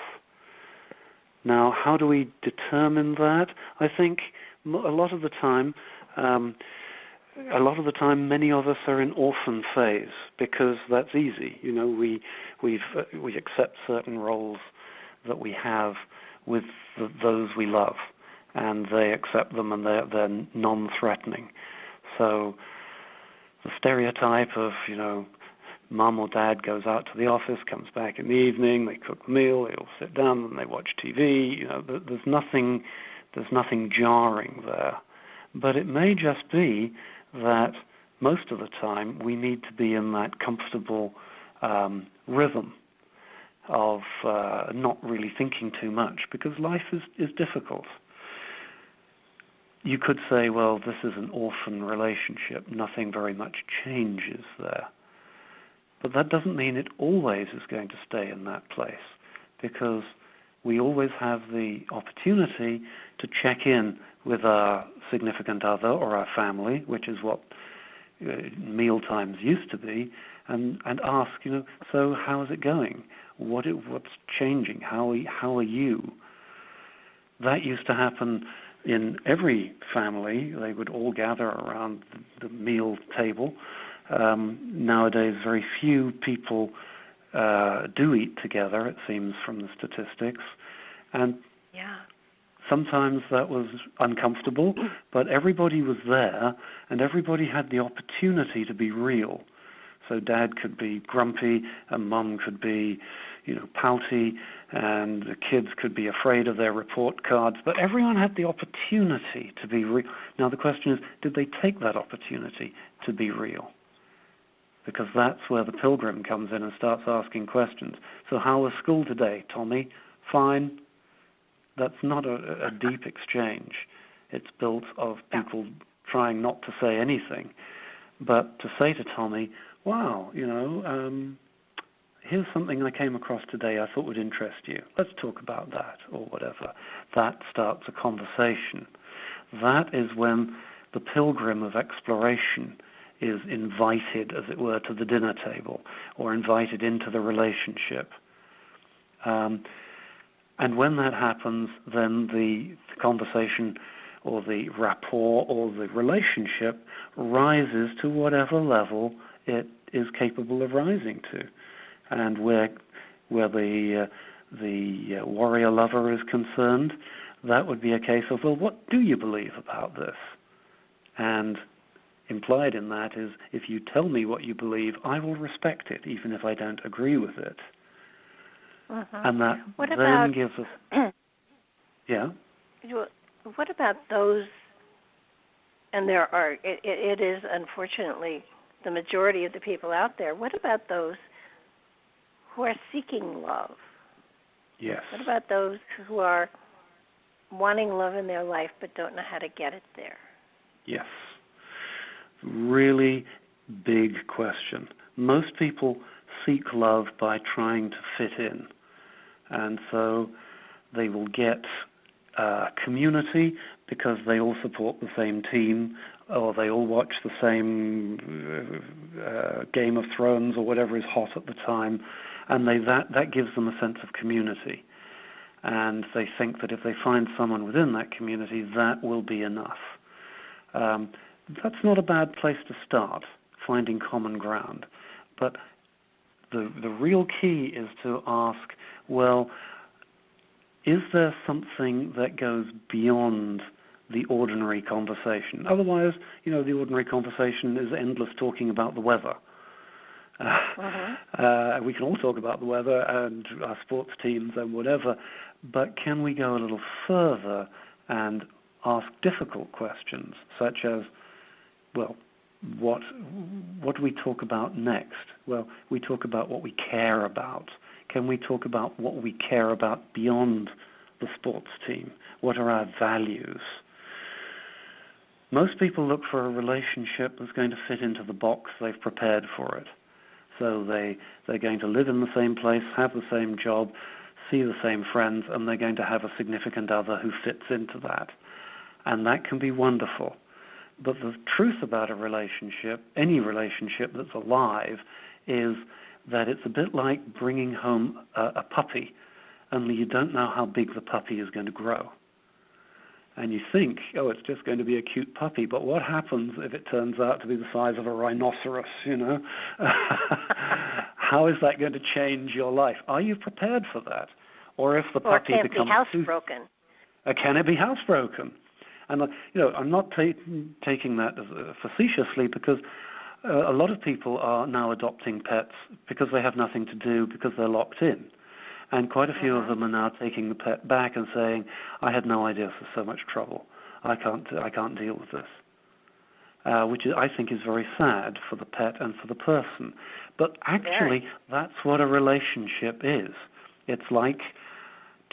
Now, how do we determine that? I think a lot of the time, many of us are in orphan phase because that's easy. We accept certain roles that we have with those we love, and they accept them, and they're non-threatening. So the stereotype of mum or dad goes out to the office, comes back in the evening, they cook the meal, they all sit down and they watch TV. There's nothing jarring there. But it may just be that most of the time we need to be in that comfortable rhythm of not really thinking too much, because life is difficult. You could say, well, this is an orphan relationship. Nothing very much changes there. But that doesn't mean it always is going to stay in that place, because we always have the opportunity to check in with our significant other or our family, which is what meal times used to be, and ask, so how is it going? What's changing? How are you? That used to happen in every family. They would all gather around the meal table. Nowadays, very few people do eat together, it seems, from the statistics. And sometimes that was uncomfortable, but everybody was there, and everybody had the opportunity to be real. So dad could be grumpy, and mum could be, pouty, and the kids could be afraid of their report cards, but everyone had the opportunity to be real. Now the question is, did they take that opportunity to be real? Because that's where the Pilgrim comes in and starts asking questions. So how was school today, Tommy? Fine. That's not a deep exchange. It's built of people trying not to say anything. But to say to Tommy, wow, here's something I came across today I thought would interest you. Let's talk about that, or whatever. That starts a conversation. That is when the pilgrim of exploration is invited, as it were, to the dinner table, or invited into the relationship. And when that happens, then the conversation or the rapport or the relationship rises to whatever level it is capable of rising to. And where the warrior lover is concerned, that would be a case of, well, what do you believe about this? And implied in that is, if you tell me what you believe, I will respect it, even if I don't agree with it. And that gives us... Yeah? What about those, and there are, it is unfortunately the majority of the people out there, what about those who are seeking love? Yes. What about those who are wanting love in their life but don't know how to get it there? Yes. Really big question. Most people seek love by trying to fit in. And so they will get community because they all support the same team, or they all watch the same Game of Thrones or whatever is hot at the time, and that gives them a sense of community. And they think that if they find someone within that community, that will be enough. That's not a bad place to start, finding common ground. But the real key is to ask, well, is there something that goes beyond the ordinary conversation? Otherwise, the ordinary conversation is endless talking about the weather. We can all talk about the weather and our sports teams and whatever, but can we go a little further and ask difficult questions, such as, well, what do we talk about next? Well, we talk about what we care about. Can we talk about what we care about beyond the sports team? What are our values? Most people look for a relationship that's going to fit into the box they've prepared for it. So they're going to live in the same place, have the same job, see the same friends, and they're going to have a significant other who fits into that. And that can be wonderful. But the truth about a relationship, any relationship that's alive, is that it's a bit like bringing home a puppy, only you don't know how big the puppy is going to grow. And you think, it's just going to be a cute puppy, but what happens if it turns out to be the size of a rhinoceros, How is that going to change your life? Are you prepared for that? Or if the puppy becomes... Or can it be housebroken? Can it be housebroken? And, I'm not taking that facetiously, because a lot of people are now adopting pets because they have nothing to do, because they're locked in. And quite a few of them are now taking the pet back and saying, I had no idea this was so much trouble. I can't deal with this. Which I think is very sad for the pet and for the person. But actually, that's what a relationship is. It's like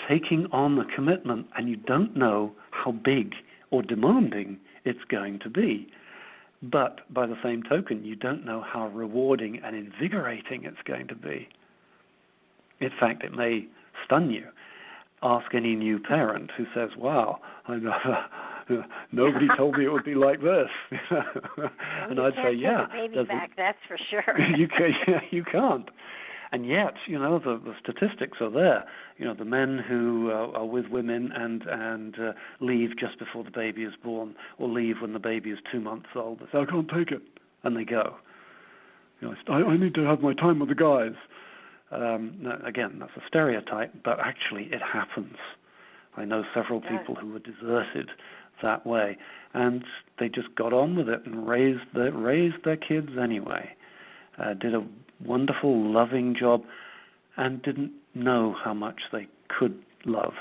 taking on a commitment, and you don't know how big or demanding it's going to be. But by the same token, you don't know how rewarding and invigorating it's going to be. In fact, it may stun you. Ask any new parent who says, wow, nobody told me it would be like this. And I'd say, yeah. Baby back, that's for sure. You can't. And yet, the statistics are there. The men who are with women and leave just before the baby is born, or leave when the baby is 2 months old. They say, I can't take it. And they go. I need to have my time with the guys. Again, that's a stereotype, but actually it happens. I know several people who were deserted that way, and they just got on with it and raised their kids anyway. Did a wonderful, loving job, and didn't know how much they could love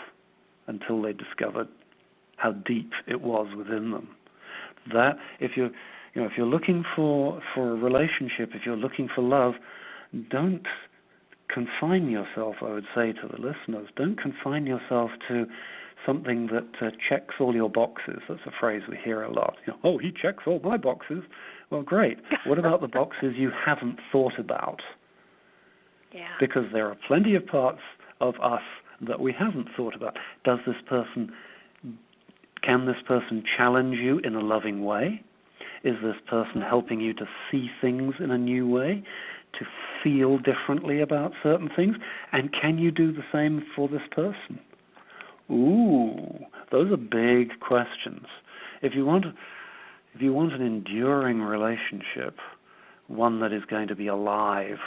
until they discovered how deep it was within them. That if you're looking for a relationship, if you're looking for love, don't confine yourself, I would say to the listeners, don't confine yourself to something that checks all your boxes. That's a phrase we hear a lot. He checks all my boxes. Well, great. What about the boxes you haven't thought about? Yeah. Because there are plenty of parts of us that we haven't thought about. Can this person challenge you in a loving way? Is this person helping you to see things in a new way, to feel differently about certain things? And can you do the same for this person? Ooh, those are big questions. If you want an enduring relationship, one that is going to be alive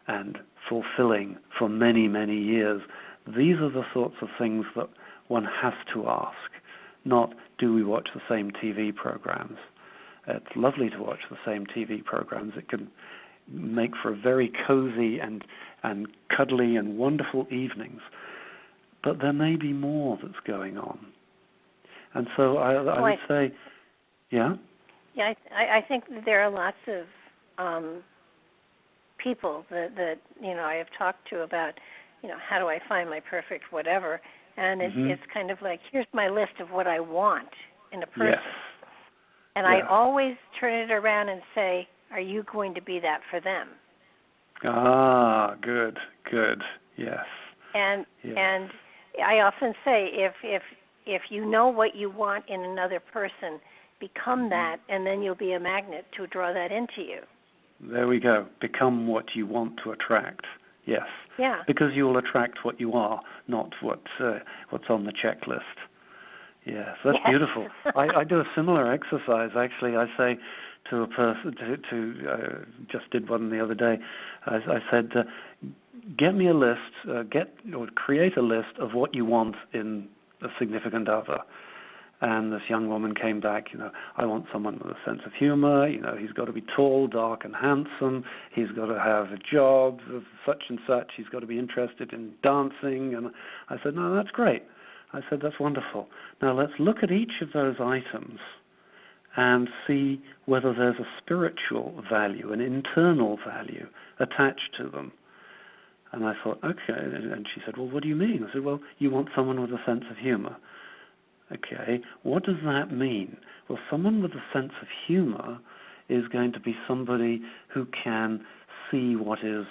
and fulfilling for many, many years, these are the sorts of things that one has to ask, not do we watch the same TV programs. It's lovely to watch the same TV programs. It can make for very cozy and cuddly and wonderful evenings. But there may be more that's going on. And so I would say, yeah? Yeah, I think there are lots of people that I have talked to about, how do I find my perfect whatever? And it's kind of like, here's my list of what I want in a person. Yes. And I always turn it around and say, are you going to be that for them? Ah, good, yes. And I often say, if you know what you want in another person, become that, and then you'll be a magnet to draw that into you. There we go. Become what you want to attract. Yes. Yeah. Because you will attract what you are, not what's on the checklist. Yes, that's beautiful. I do a similar exercise, actually. I say, to a person, just did one the other day. I said, get me a list, create a list of what you want in a significant other. And this young woman came back, I want someone with a sense of humor, he's got to be tall, dark, and handsome, he's got to have a job of such and such, he's got to be interested in dancing. And I said, no, that's great. I said, that's wonderful. Now let's look at each of those items and see whether there's a spiritual value, an internal value attached to them. And I thought, okay. And she said, well, what do you mean? I said, well, you want someone with a sense of humor. Okay, what does that mean? Well, someone with a sense of humor is going to be somebody who can see what is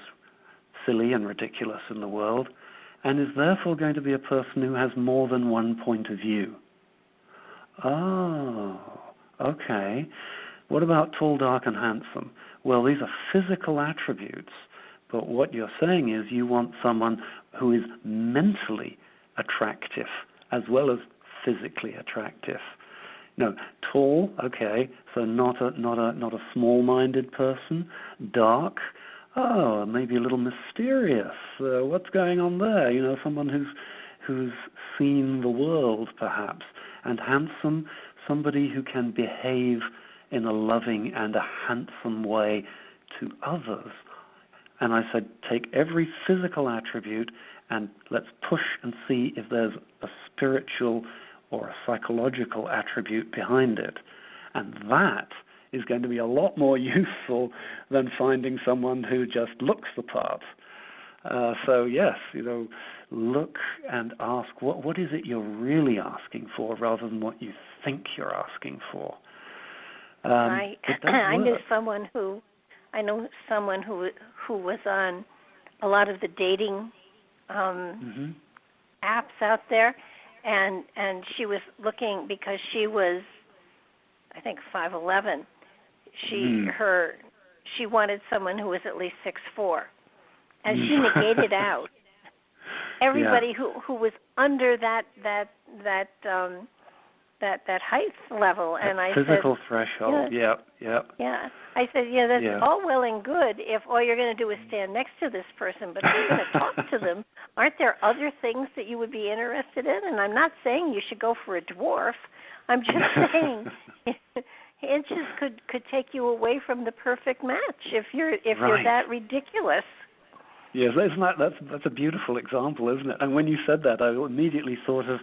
silly and ridiculous in the world, and is therefore going to be a person who has more than one point of view. Oh, okay. What about tall, dark, and handsome? Well, these are physical attributes, but what you're saying is you want someone who is mentally attractive as well as physically attractive. No, tall, okay, so not a small-minded person. Dark, oh, maybe a little mysterious. What's going on there? Someone who's seen the world, perhaps. And handsome, somebody who can behave in a loving and a handsome way to others. And I said, take every physical attribute and let's push and see if there's a spiritual or a psychological attribute behind it. And that is going to be a lot more useful than finding someone who just looks the part. So yes, look and ask, what is it you're really asking for rather than what you think you're asking for. Right. I know someone who was on a lot of the dating apps out there, and she was looking because she was, I think, 5'11". She wanted someone who was at least 6'4", and she negated out everybody who was under that height level. And I said, physical threshold. Yeah. I said, that's all well and good if all you're going to do is stand next to this person, but if you're going to talk to them, aren't there other things that you would be interested in? And I'm not saying you should go for a dwarf. I'm just saying inches could take you away from the perfect match if you're that ridiculous. Yes, that's a beautiful example, isn't it? And when you said that, I immediately thought of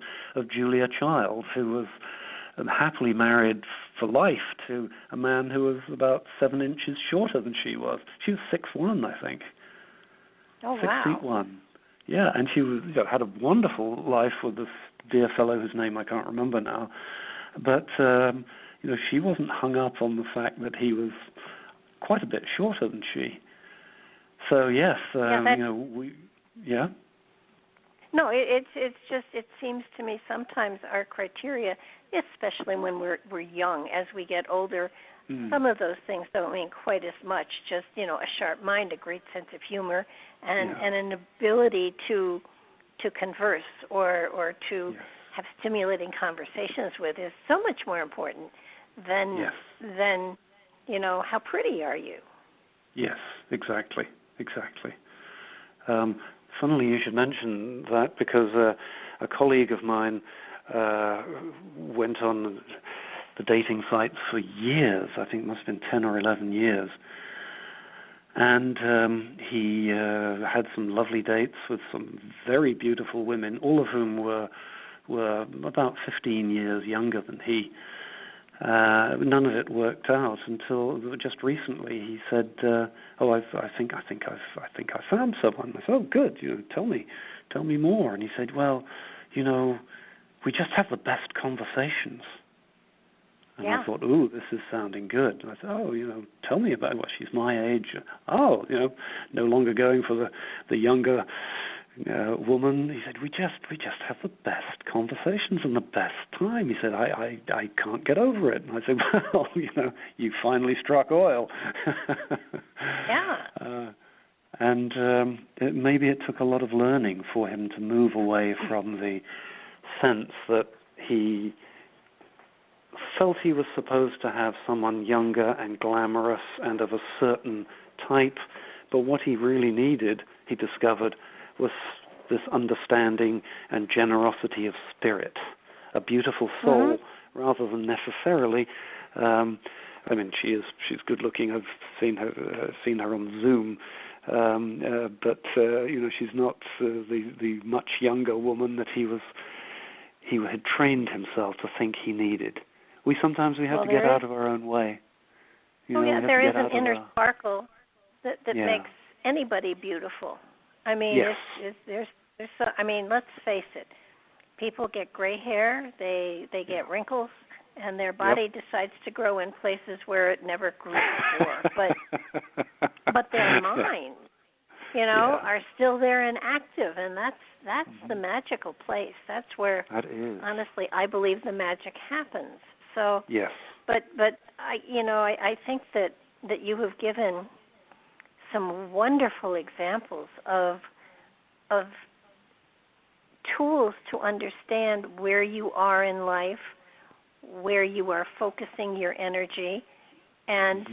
Julia Child, who was happily married for life to a man who was about 7 inches shorter than she was. She was 6'1", I think. Oh, 6'1". Yeah, and she was had a wonderful life with this dear fellow whose name I can't remember now. But she wasn't hung up on the fact that he was quite a bit shorter than she. So yes, No, it's just, it seems to me sometimes our criteria, especially when we're young, as we get older, some of those things don't mean quite as much. Just a sharp mind, a great sense of humor, and an ability to converse or to have stimulating conversations with is so much more important than how pretty are you. Yes, exactly. Funnily, you should mention that because a colleague of mine went on the dating sites for years. I think it must have been 10 or 11 years. And he had some lovely dates with some very beautiful women, all of whom were about 15 years younger than he. None of it worked out until just recently. He said, I think I found someone. I said, oh, good. Tell me more. And he said, well, we just have the best conversations. And I thought, ooh, this is sounding good. And I said, tell me about what she's my age. Oh, no longer going for the younger woman. He said, we just have the best conversations and the best time. He said, I can't get over it. And I said, well, you finally struck oil. And maybe it took a lot of learning for him to move away from the sense that he felt he was supposed to have someone younger and glamorous and of a certain type, but what he really needed, he discovered, was this understanding and generosity of spirit, a beautiful soul, rather than necessarily. I mean, she's good looking. I've seen her on Zoom, but she's not the much younger woman that he had trained himself to think he needed. We have to get out of our own way. There is an inner sparkle that makes anybody beautiful. I mean, there's so, I mean, let's face it. People get gray hair, they get wrinkles, and their body decides to grow in places where it never grew before. But their minds, are still there and active, and that's the magical place. That's where, honestly, I believe the magic happens. So, but I think that you have given some wonderful examples of tools to understand where you are in life, where you are focusing your energy, and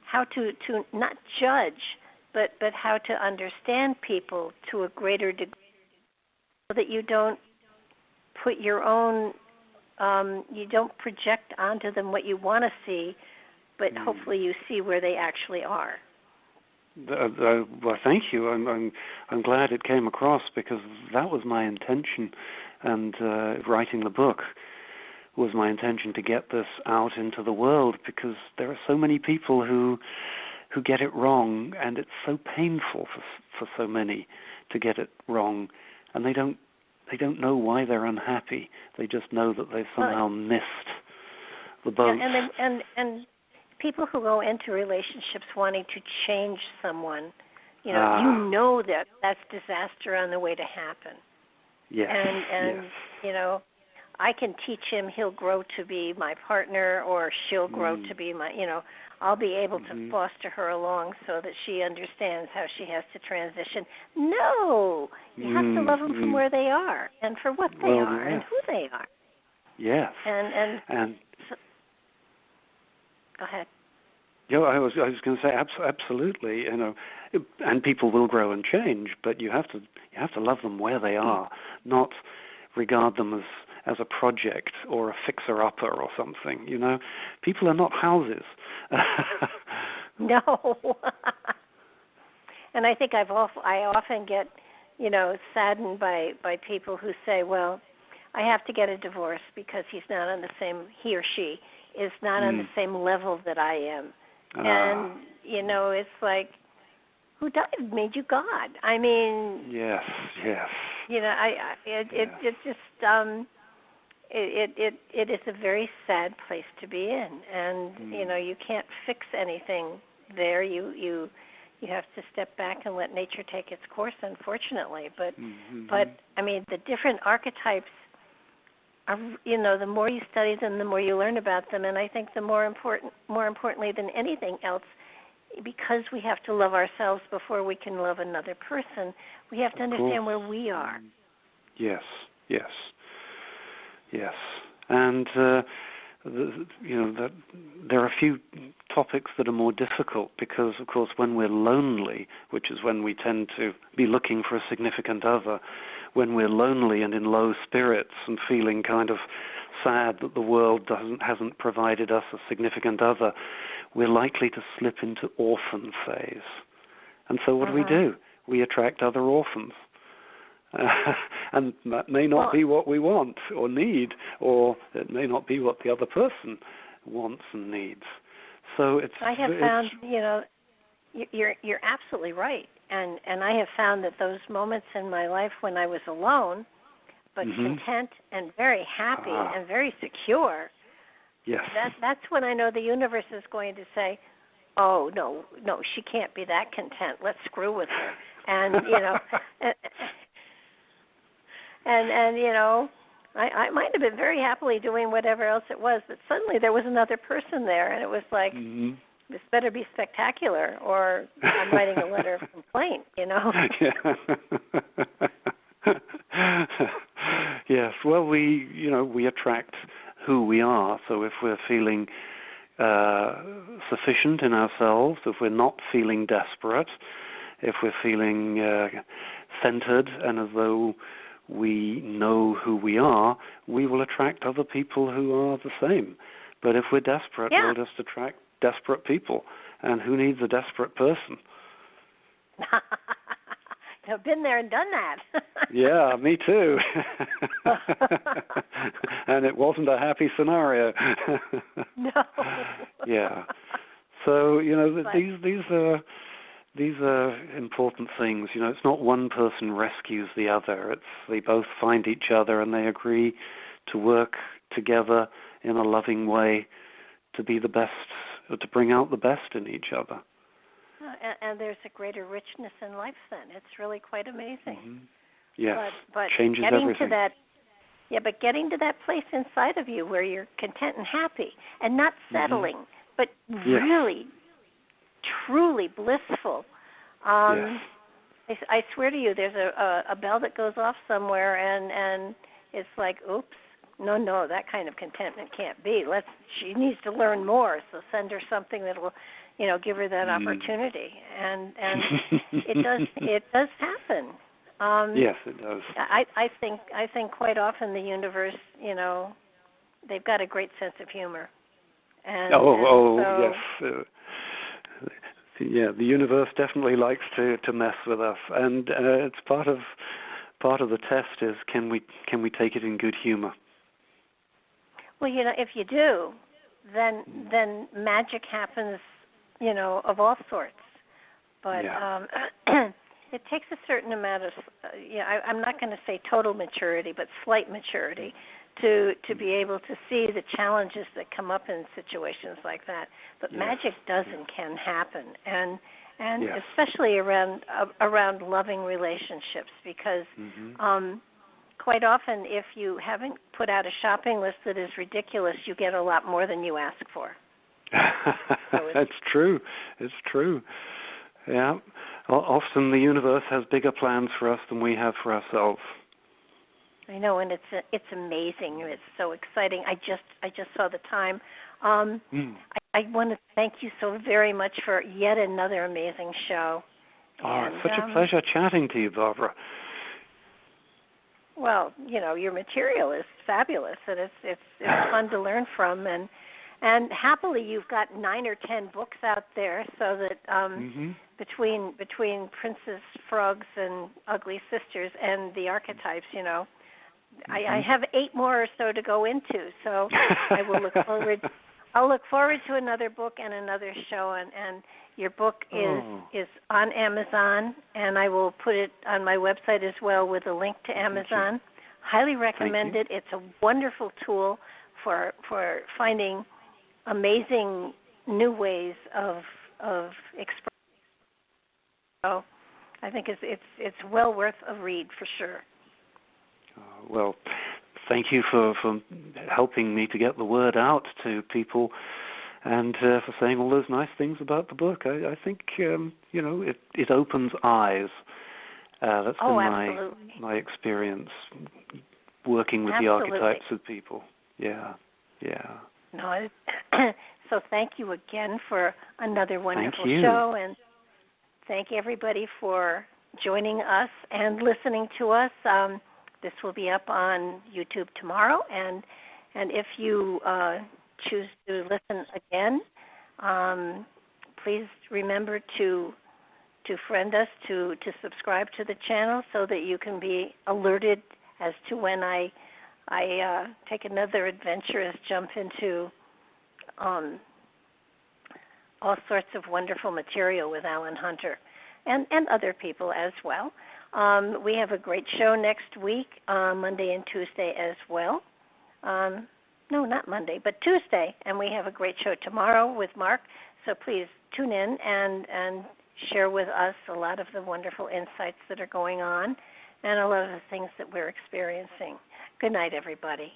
how to not judge, but how to understand people to a greater degree, so that you don't put your own, you don't project onto them what you want to see, but hopefully you see where they actually are. Well, thank you. I'm glad it came across, because that was my intention, and writing the book was my intention, to get this out into the world, because there are so many people who get it wrong, and it's so painful for so many to get it wrong, and they don't know why they're unhappy. They just know that they somehow missed the boat. And people who go into relationships wanting to change someone, you know that's disaster on the way to happen. Yes. And I can teach him, he'll grow to be my partner, or she'll grow to be my, I'll be able to foster her along so that she understands how she has to transition. No, you have to love them from where they are and for what they are and who they are. Yes. And so, go ahead. Yeah, I was going to say absolutely. And people will grow and change, but you have to love them where they are, not regard them as a project or a fixer-upper or something. People are not houses. No. And I think I often get, saddened by people who say, well, I have to get a divorce because he or she is not on the same level that I am. And, it's like, who made you God? I mean... Yes. It just... It is a very sad place to be in, and you can't fix anything there. You have to step back and let nature take its course, unfortunately. But I mean, the different archetypes are, the more you study them, the more you learn about them, and I think the more importantly than anything else, because we have to love ourselves before we can love another person, we have to understand where we are. Yes. And that there are a few topics that are more difficult, because, of course, when we're lonely, which is when we tend to be looking for a significant other, when we're lonely and in low spirits and feeling kind of sad that the world hasn't provided us a significant other, we're likely to slip into orphan phase. And so what do? We attract other orphans. And that may not be what we want or need, or it may not be what the other person wants and needs. So I have found, you're absolutely right, and I have found that those moments in my life when I was alone, but content and very happy and very secure. Yes. That's when I know the universe is going to say, "Oh no, she can't be that content. Let's screw with her," and And I might have been very happily doing whatever else it was, but suddenly there was another person there, and it was like, this better be spectacular, or I'm writing a letter of complaint, Yes, well, we attract who we are. So if we're feeling sufficient in ourselves, if we're not feeling desperate, if we're feeling centered and as though we know who we are, we will attract other people who are the same. But if we're desperate, we'll just attract desperate people. And who needs a desperate person? I've been there and done that. Yeah, me too. And it wasn't a happy scenario. No. Yeah. So, these are important things. It's not one person rescues the other. They both find each other and they agree to work together in a loving way to be the best, or to bring out the best in each other. And there's a greater richness in life then. It's really quite amazing. Mm-hmm. Yes, but changes getting everything. But getting to that place inside of you where you're content and happy and not settling, but really, truly blissful. Yes. I swear to you, there's a bell that goes off somewhere, and it's like, oops, no, that kind of contentment can't be. She needs to learn more, so send her something that'll, give her that opportunity, and it does happen. Yes, it does. I think quite often the universe, they've got a great sense of humor. And so, yes. Yeah, the universe definitely likes to mess with us, and it's part of the test is can we take it in good humor? Well, if you do, then magic happens, of all sorts. But it takes a certain amount of, I'm not going to say total maturity, but slight maturity to be able to see the challenges that come up in situations like that. But magic does and can happen, and especially around loving relationships, because quite often if you haven't put out a shopping list that is ridiculous, you get a lot more than you ask for. That's true. It's true. Yeah. Often the universe has bigger plans for us than we have for ourselves. I know, and it's amazing. It's so exciting. I just saw the time. I want to thank you so very much for yet another amazing show. It's such a pleasure chatting to you, Barbara. Well, your material is fabulous, and it's fun to learn from, and happily you've got 9 or 10 books out there, so that between Princess Frogs and Ugly Sisters and the archetypes, I have 8 more or so to go into, so I will look forward. I'll look forward to another book and another show, and your book is on Amazon, and I will put it on my website as well with a link to Amazon. Highly recommend it. It's a wonderful tool for finding amazing new ways of expressing. So I think it's well worth a read for sure. Well, thank you for helping me to get the word out to people, and for saying all those nice things about the book. I think it opens eyes. That's been my experience working with the archetypes of people. Yeah. No, so thank you again for another wonderful Thank you. show, and thank everybody for joining us and listening to us. This will be up on YouTube tomorrow, and if you choose to listen again, please remember to friend us, to subscribe to the channel so that you can be alerted as to when I take another adventurous jump into all sorts of wonderful material with Allan Hunter and other people as well. We have a great show next week, Monday and Tuesday as well. No, not Monday, but Tuesday. And we have a great show tomorrow with Mark. So please tune in and share with us a lot of the wonderful insights that are going on and a lot of the things that we're experiencing. Good night, everybody.